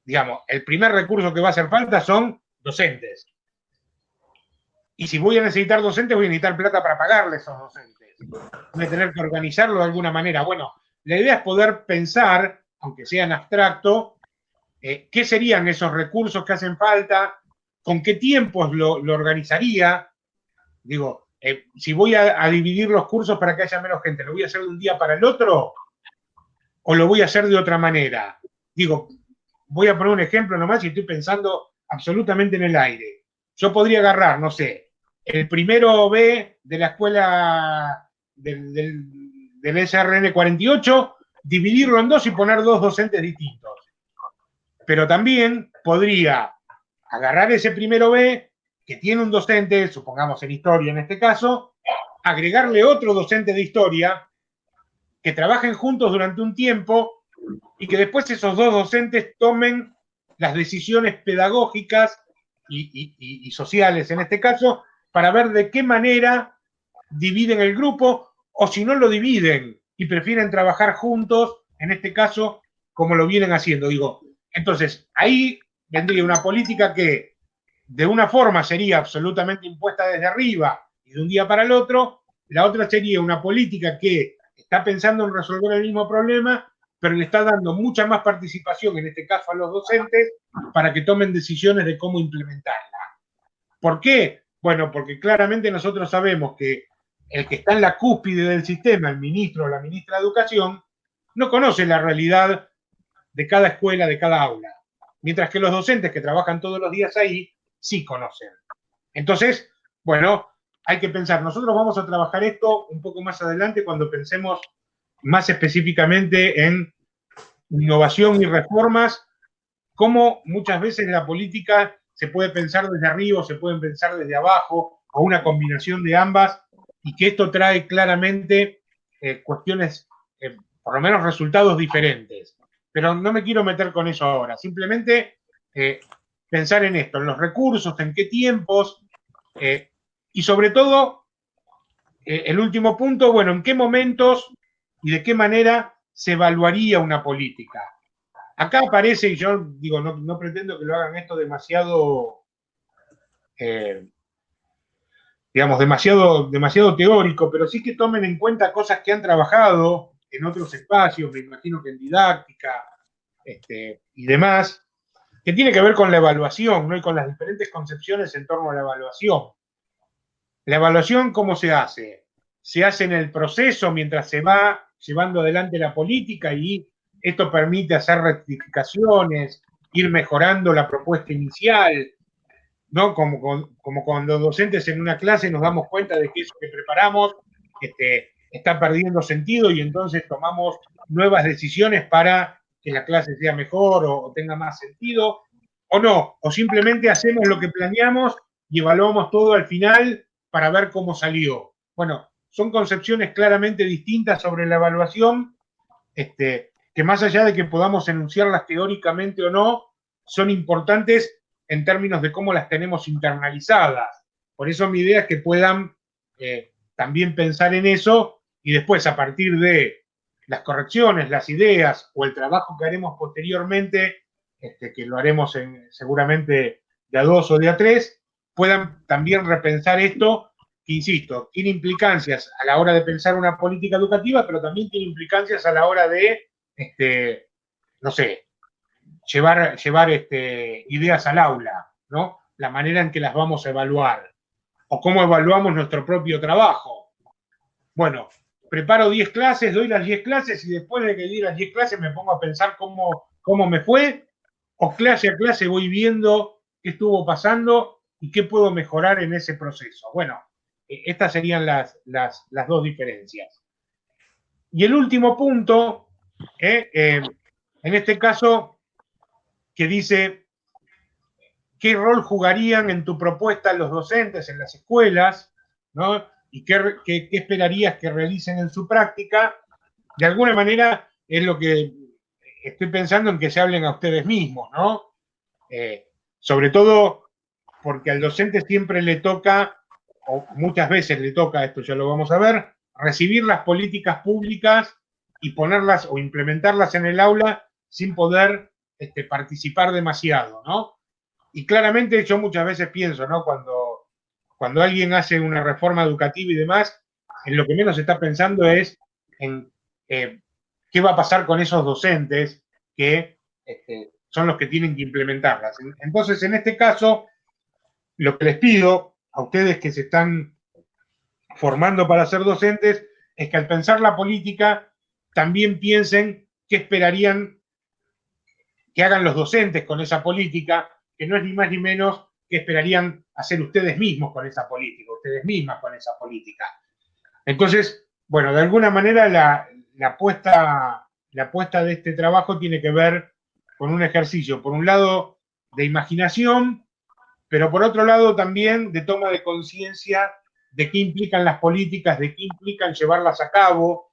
Digamos, el primer recurso que va a hacer falta son docentes. Y si voy a necesitar docentes, voy a necesitar plata para pagarle a esos docentes. Voy a tener que organizarlo de alguna manera. Bueno, la idea es poder pensar, aunque sea en abstracto, qué serían esos recursos que hacen falta, con qué tiempos lo organizaría. Digo, si voy a dividir los cursos para que haya menos gente, ¿lo voy a hacer de un día para el otro? ¿O lo voy a hacer de otra manera? Digo, voy a poner un ejemplo nomás y estoy pensando absolutamente en el aire. Yo podría agarrar, no sé, el primero B de la escuela del SRN 48, dividirlo en dos y poner dos docentes distintos. Pero también podría agarrar ese primero B, que tiene un docente, supongamos en historia en este caso, agregarle otro docente de historia, que trabajen juntos durante un tiempo y que después esos dos docentes tomen las decisiones pedagógicas y sociales en este caso, para ver de qué manera dividen el grupo, o si no lo dividen y prefieren trabajar juntos, en este caso, como lo vienen haciendo. Digo, entonces, ahí vendría una política que de una forma sería absolutamente impuesta desde arriba y de un día para el otro, la otra sería una política que está pensando en resolver el mismo problema, pero le está dando mucha más participación, en este caso a los docentes, para que tomen decisiones de cómo implementarla. ¿Por qué? Bueno, porque claramente nosotros sabemos que el que está en la cúspide del sistema, el ministro o la ministra de Educación, no conoce la realidad de cada escuela, de cada aula, mientras que los docentes que trabajan todos los días ahí sí conocen. Entonces, bueno, hay que pensar, nosotros vamos a trabajar esto un poco más adelante cuando pensemos más específicamente en innovación y reformas, cómo muchas veces la política se puede pensar desde arriba o se puede pensar desde abajo, o una combinación de ambas, y que esto trae claramente cuestiones, por lo menos resultados diferentes. Pero no me quiero meter con eso ahora, simplemente pensar en esto, en los recursos, en qué tiempos, y sobre todo, el último punto, bueno, en qué momentos y de qué manera se evaluaría una política. Acá aparece, y yo digo, no pretendo que lo hagan esto demasiado, digamos, demasiado teórico, pero sí que tomen en cuenta cosas que han trabajado en otros espacios, me imagino que en didáctica y demás, que tiene que ver con la evaluación, ¿no? Y con las diferentes concepciones en torno a la evaluación. La evaluación, ¿cómo se hace? Se hace en el proceso mientras se va llevando adelante la política y esto permite hacer rectificaciones, ir mejorando la propuesta inicial, ¿no? Como cuando docentes en una clase nos damos cuenta de que eso que preparamos está perdiendo sentido y entonces tomamos nuevas decisiones para que la clase sea mejor o tenga más sentido, o no, o simplemente hacemos lo que planeamos y evaluamos todo al final para ver cómo salió. Bueno, son concepciones claramente distintas sobre la evaluación, que más allá de que podamos enunciarlas teóricamente o no, son importantes en términos de cómo las tenemos internalizadas. Por eso mi idea es que puedan también pensar en eso y después a partir de las correcciones, las ideas o el trabajo que haremos posteriormente, que lo haremos seguramente de a 2 o de a 3, puedan también repensar esto, que insisto, tiene implicancias a la hora de pensar una política educativa, pero también tiene implicancias a la hora de, no sé, llevar ideas al aula, ¿no? La manera en que las vamos a evaluar, o cómo evaluamos nuestro propio trabajo. Bueno, preparo 10 clases, doy las 10 clases y después de que di las 10 clases me pongo a pensar cómo me fue, o clase a clase voy viendo qué estuvo pasando y qué puedo mejorar en ese proceso. Bueno, estas serían las dos diferencias. Y el último punto, en este caso, que dice qué rol jugarían en tu propuesta los docentes en las escuelas, ¿no? Y qué esperarías que realicen en su práctica. De alguna manera es lo que estoy pensando en que se hablen a ustedes mismos, ¿no? Sobre todo porque al docente siempre le toca, o muchas veces le toca, esto ya lo vamos a ver, recibir las políticas públicas y ponerlas o implementarlas en el aula sin poder participar demasiado, ¿no? Y claramente yo muchas veces pienso, ¿no? Cuando alguien hace una reforma educativa y demás, en lo que menos está pensando es en qué va a pasar con esos docentes que son los que tienen que implementarlas. Entonces, en este caso, lo que les pido a ustedes que se están formando para ser docentes es que al pensar la política también piensen qué esperarían que hagan los docentes con esa política, que no es ni más ni menos que esperarían hacer ustedes mismos con esa política, ustedes mismas con esa política. Entonces, bueno, de alguna manera la apuesta de este trabajo tiene que ver con un ejercicio, por un lado, de imaginación, pero por otro lado también de toma de conciencia de qué implican las políticas, de qué implican llevarlas a cabo,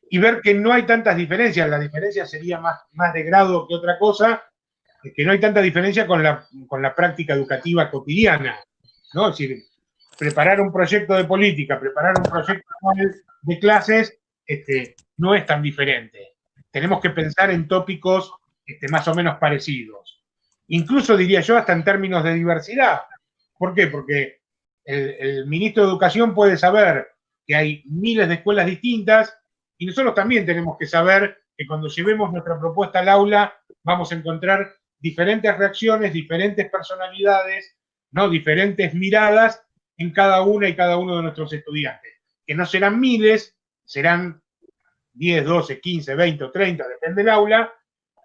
y ver que no hay tantas diferencias, la diferencia sería más de grado que otra cosa, que no hay tanta diferencia con la práctica educativa cotidiana, ¿no? Es decir, preparar un proyecto de política, preparar un proyecto de clases, no es tan diferente. Tenemos que pensar en tópicos más o menos parecidos. Incluso diría yo hasta en términos de diversidad. ¿Por qué? Porque el ministro de Educación puede saber que hay miles de escuelas distintas, y nosotros también tenemos que saber que cuando llevemos nuestra propuesta al aula vamos a encontrar diferentes reacciones, diferentes personalidades, ¿no? Diferentes miradas en cada una y cada uno de nuestros estudiantes, que no serán miles, serán 10, 12, 15, 20 o 30, depende del aula,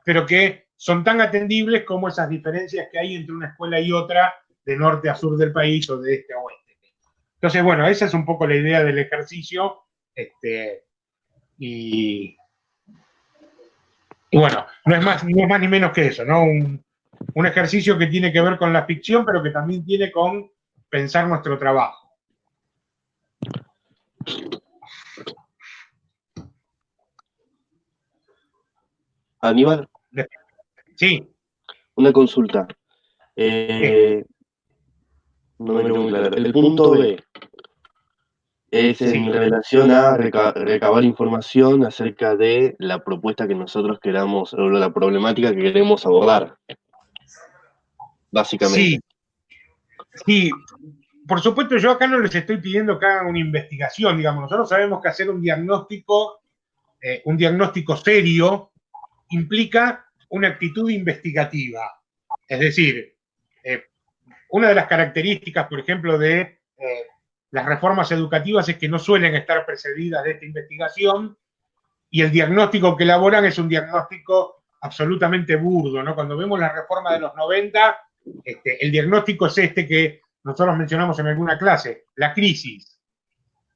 pero que son tan atendibles como esas diferencias que hay entre una escuela y otra, de norte a sur del país o de este a oeste. Entonces, bueno, esa es un poco la idea del ejercicio, y bueno, no es más ni menos que eso, ¿no? Un ejercicio que tiene que ver con la ficción, pero que también tiene con pensar nuestro trabajo. Aníbal, Sí. una consulta. No me quedó muy claro. El punto B es en relación a recabar información acerca de la propuesta que nosotros queramos, o la problemática que queremos abordar, básicamente. Sí, por supuesto, yo acá no les estoy pidiendo que hagan una investigación, digamos, nosotros sabemos que hacer un diagnóstico serio implica una actitud investigativa. Es decir, una de las características, por ejemplo, de las reformas educativas es que no suelen estar precedidas de esta investigación, y el diagnóstico que elaboran es un diagnóstico absolutamente burdo, ¿no? Cuando vemos la reforma de los 90, el diagnóstico es este que nosotros mencionamos en alguna clase, la crisis.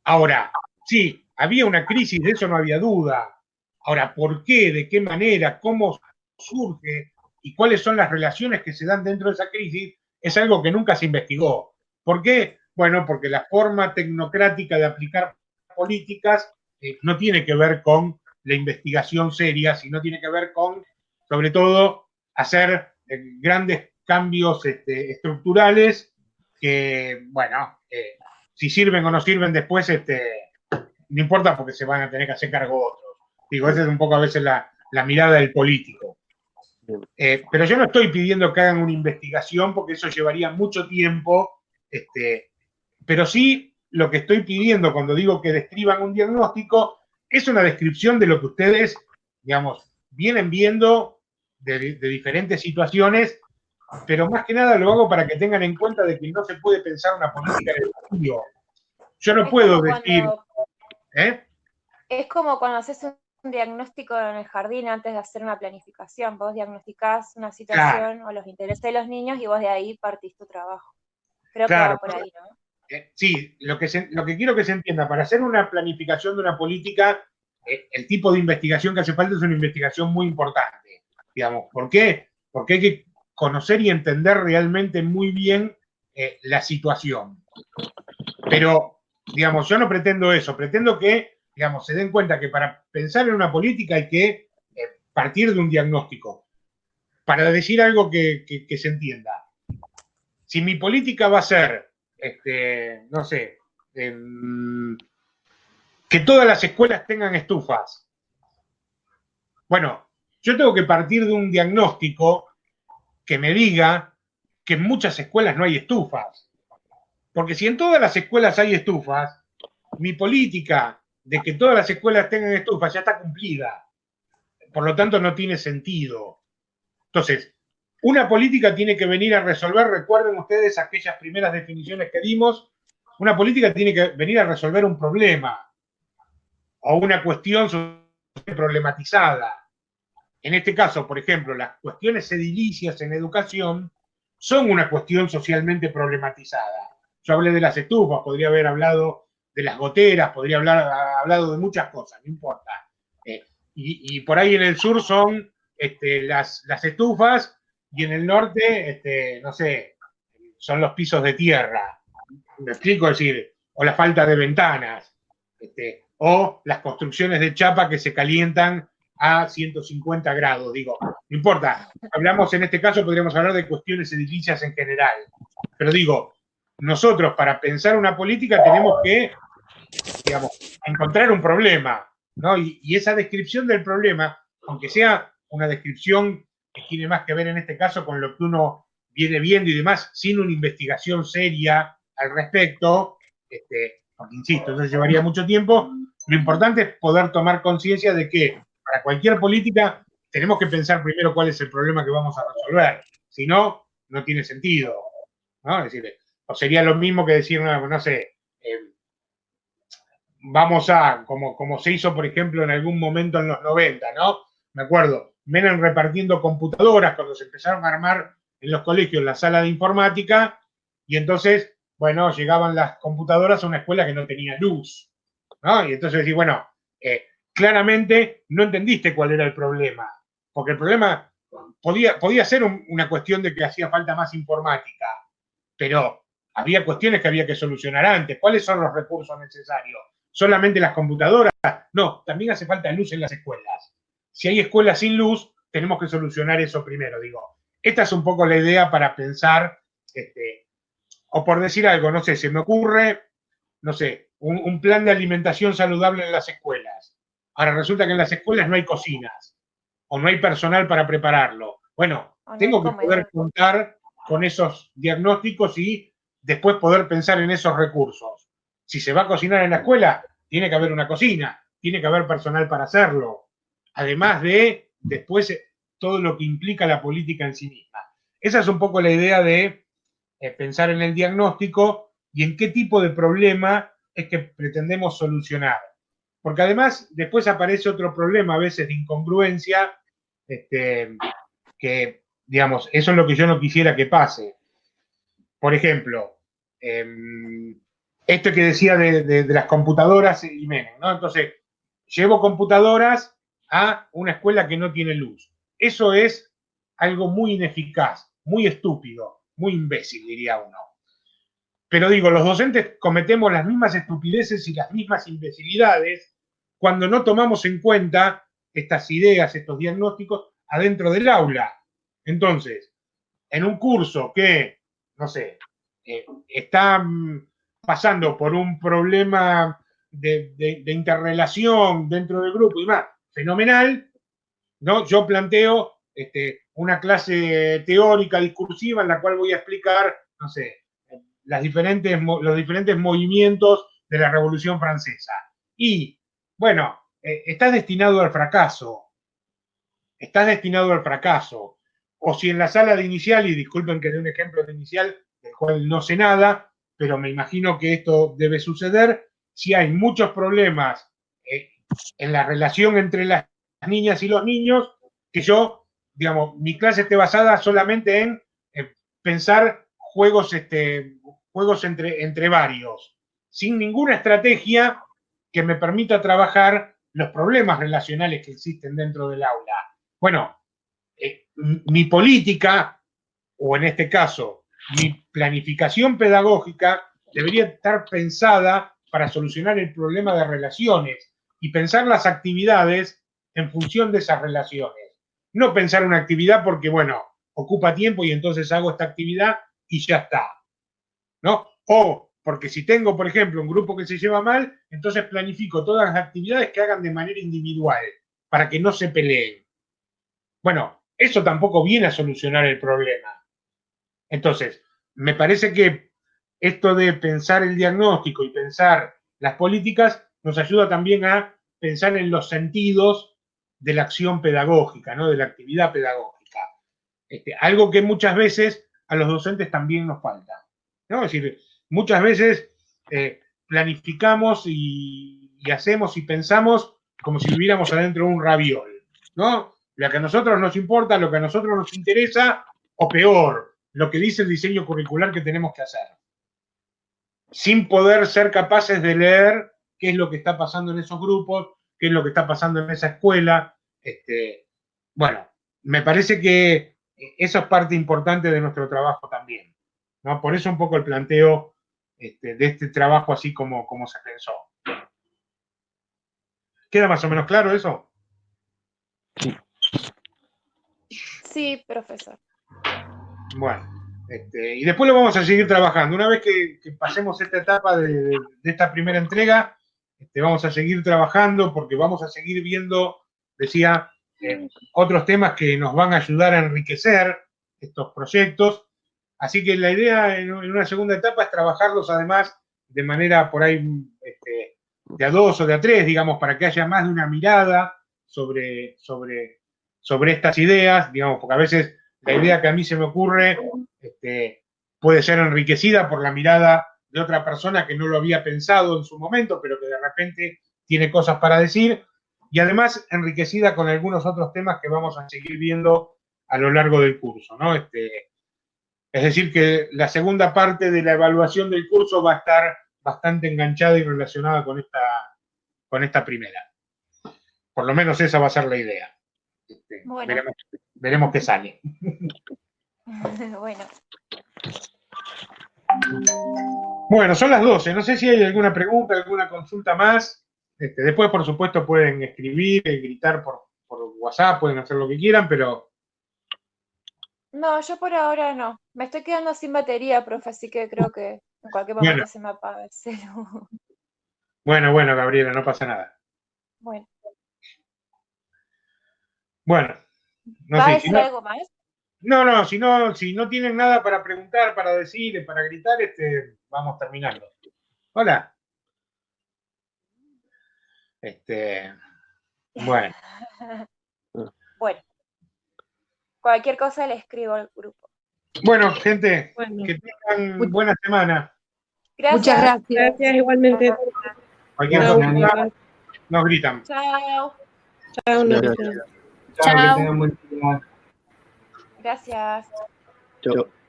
Ahora, sí, había una crisis, de eso no había duda. Ahora, ¿por qué? ¿De qué manera? ¿Cómo surge? ¿Y cuáles son las relaciones que se dan dentro de esa crisis? Es algo que nunca se investigó. ¿Por qué? Bueno, porque la forma tecnocrática de aplicar políticas no tiene que ver con la investigación seria, sino tiene que ver con, sobre todo, hacer grandes cambios estructurales que, bueno, si sirven o no sirven después, no importa, porque se van a tener que hacer cargo otros. Digo, esa es un poco a veces la mirada del político. Pero yo no estoy pidiendo que hagan una investigación, porque eso llevaría mucho tiempo, pero sí lo que estoy pidiendo cuando digo que describan un diagnóstico es una descripción de lo que ustedes, digamos, vienen viendo de diferentes situaciones, pero más que nada lo hago para que tengan en cuenta de que no se puede pensar una política de estudio. Yo no puedo decir... Es como cuando haces un diagnóstico en el jardín antes de hacer una planificación. Vos diagnosticás una situación o los intereses de los niños y vos de ahí partís tu trabajo. Creo que va por ahí, ¿no? Sí, lo que quiero que se entienda, para hacer una planificación de una política, el tipo de investigación que hace falta es una investigación muy importante. Digamos, ¿por qué? Porque hay que conocer y entender realmente muy bien la situación. Pero, digamos, yo no pretendo eso, pretendo que, digamos, se den cuenta que para pensar en una política hay que partir de un diagnóstico. Para decir algo que se entienda. Si mi política va a ser, no sé, que todas las escuelas tengan estufas. Bueno, yo tengo que partir de un diagnóstico que me diga que en muchas escuelas no hay estufas. Porque si en todas las escuelas hay estufas, mi política de que todas las escuelas tengan estufas ya está cumplida. Por lo tanto, no tiene sentido. Entonces, una política tiene que venir a resolver, recuerden ustedes aquellas primeras definiciones que dimos, una política tiene que venir a resolver un problema o una cuestión problematizada. En este caso, por ejemplo, las cuestiones edilicias en educación son una cuestión socialmente problematizada. Yo hablé de las estufas, podría haber hablado de las goteras, podría haber hablado de muchas cosas, no importa. Y por ahí en el sur son las estufas, y en el norte, no sé, son los pisos de tierra. Me explico, es decir, o la falta de ventanas, o las construcciones de chapa que se calientan a 150 grados, digo, no importa, hablamos en este caso, podríamos hablar de cuestiones edilicias en general, pero digo, nosotros para pensar una política tenemos que, digamos, encontrar un problema, ¿no? Y esa descripción del problema, aunque sea una descripción que tiene más que ver en este caso con lo que uno viene viendo y demás, sin una investigación seria al respecto, porque insisto, eso llevaría mucho tiempo. Lo importante es poder tomar conciencia de que para cualquier política tenemos que pensar primero cuál es el problema que vamos a resolver. Si no, no tiene sentido, ¿no? Es decir, o sería lo mismo que decir, no sé, vamos a, como se hizo, por ejemplo, en algún momento en los 90, ¿no? Me acuerdo, Menem repartiendo computadoras cuando se empezaron a armar en los colegios la sala de informática, y entonces, bueno, llegaban las computadoras a una escuela que no tenía luz, ¿no? Y entonces decís, bueno, claramente no entendiste cuál era el problema, porque el problema podía ser una cuestión de que hacía falta más informática, pero había cuestiones que había que solucionar antes. ¿Cuáles son los recursos necesarios? ¿Solamente las computadoras? No, también hace falta luz en las escuelas. Si hay escuelas sin luz, tenemos que solucionar eso primero, digo. Esta es un poco la idea para pensar, o por decir algo, no sé, se me ocurre, no sé, un plan de alimentación saludable en las escuelas. Ahora resulta que en las escuelas no hay cocinas, o no hay personal para prepararlo. Bueno, tengo que poder contar con esos diagnósticos y después poder pensar en esos recursos. Si se va a cocinar en la escuela, tiene que haber una cocina, tiene que haber personal para hacerlo. Además de, después, todo lo que implica la política en sí misma. Esa es un poco la idea de pensar en el diagnóstico y en qué tipo de problema es que pretendemos solucionar. Porque además, después aparece otro problema, a veces de incongruencia, que, digamos, eso es lo que yo no quisiera que pase. Por ejemplo, esto que decía de las computadoras y Menem, ¿no? Entonces, llevo computadoras a una escuela que no tiene luz. Eso es algo muy ineficaz, muy estúpido, muy imbécil, diría uno. Pero digo, los docentes cometemos las mismas estupideces y las mismas imbecilidades cuando no tomamos en cuenta estas ideas, estos diagnósticos adentro del aula. Entonces, en un curso que, no sé, está pasando por un problema de interrelación dentro del grupo y más, fenomenal, ¿no? Yo planteo una clase teórica discursiva en la cual voy a explicar, no sé, los diferentes movimientos de la Revolución Francesa. Y, bueno, estás destinado al fracaso. Estás destinado al fracaso. O si en la sala de inicial, y disculpen que dé un ejemplo de inicial, del cual no sé nada, pero me imagino que esto debe suceder, si hay muchos problemas en la relación entre las niñas y los niños, que yo, digamos, mi clase esté basada solamente en pensar juegos entre varios, sin ninguna estrategia que me permita trabajar los problemas relacionales que existen dentro del aula. Bueno, mi política, o en este caso, mi planificación pedagógica, debería estar pensada para solucionar el problema de relaciones y pensar las actividades en función de esas relaciones. No pensar una actividad porque, bueno, ocupa tiempo y entonces hago esta actividad y ya está, ¿no? O porque si tengo, por ejemplo, un grupo que se lleva mal, entonces planifico todas las actividades que hagan de manera individual para que no se peleen. Bueno, eso tampoco viene a solucionar el problema. Entonces, me parece que esto de pensar el diagnóstico y pensar las políticas nos ayuda también a pensar en los sentidos de la acción pedagógica, ¿no? De la actividad pedagógica. Algo que muchas veces a los docentes también nos falta, ¿no? Es decir, muchas veces planificamos y hacemos y pensamos como si viviéramos adentro de un raviol, ¿no? Lo que a nosotros nos importa, lo que a nosotros nos interesa, o peor, lo que dice el diseño curricular que tenemos que hacer. Sin poder ser capaces de leer qué es lo que está pasando en esos grupos, qué es lo que está pasando en esa escuela. Bueno, me parece que eso es parte importante de nuestro trabajo también, ¿no? Por eso un poco el planteo de este trabajo así como se pensó. ¿Queda más o menos claro eso? Sí, profesor. Bueno, y después lo vamos a seguir trabajando. Una vez que pasemos esta etapa de esta primera entrega, vamos a seguir trabajando porque vamos a seguir viendo, decía, otros temas que nos van a ayudar a enriquecer estos proyectos. Así que la idea en una segunda etapa es trabajarlos además de manera por ahí de a dos o de a tres, digamos, para que haya más de una mirada sobre estas ideas, digamos, porque a veces la idea que a mí se me ocurre puede ser enriquecida por la mirada de otra persona que no lo había pensado en su momento, pero que de repente tiene cosas para decir, y además enriquecida con algunos otros temas que vamos a seguir viendo a lo largo del curso, ¿no? Es decir, que la segunda parte de la evaluación del curso va a estar bastante enganchada y relacionada con esta primera. Por lo menos esa va a ser la idea. Bueno. Veremos qué sale. Bueno. Bueno, son las 12. No sé si hay alguna pregunta, alguna consulta más. Después, por supuesto, pueden escribir, gritar por WhatsApp, pueden hacer lo que quieran, pero... No, yo por ahora no. Me estoy quedando sin batería, profe, así que creo que en cualquier momento se me apaga el celu. Bueno, Gabriela, no pasa nada. Bueno. Bueno. No ¿Va sé, a decir algo más? No, si no tienen nada para preguntar, para decir, para gritar, vamos terminando. Hola. Bueno. Bueno. Cualquier cosa le escribo al grupo. Bueno, gente, que tengan buena semana. Gracias. Muchas gracias. Gracias igualmente. Cualquier cosa nos gritan. Chao. Chao, Chao, que tengan buen día. Gracias. Chao.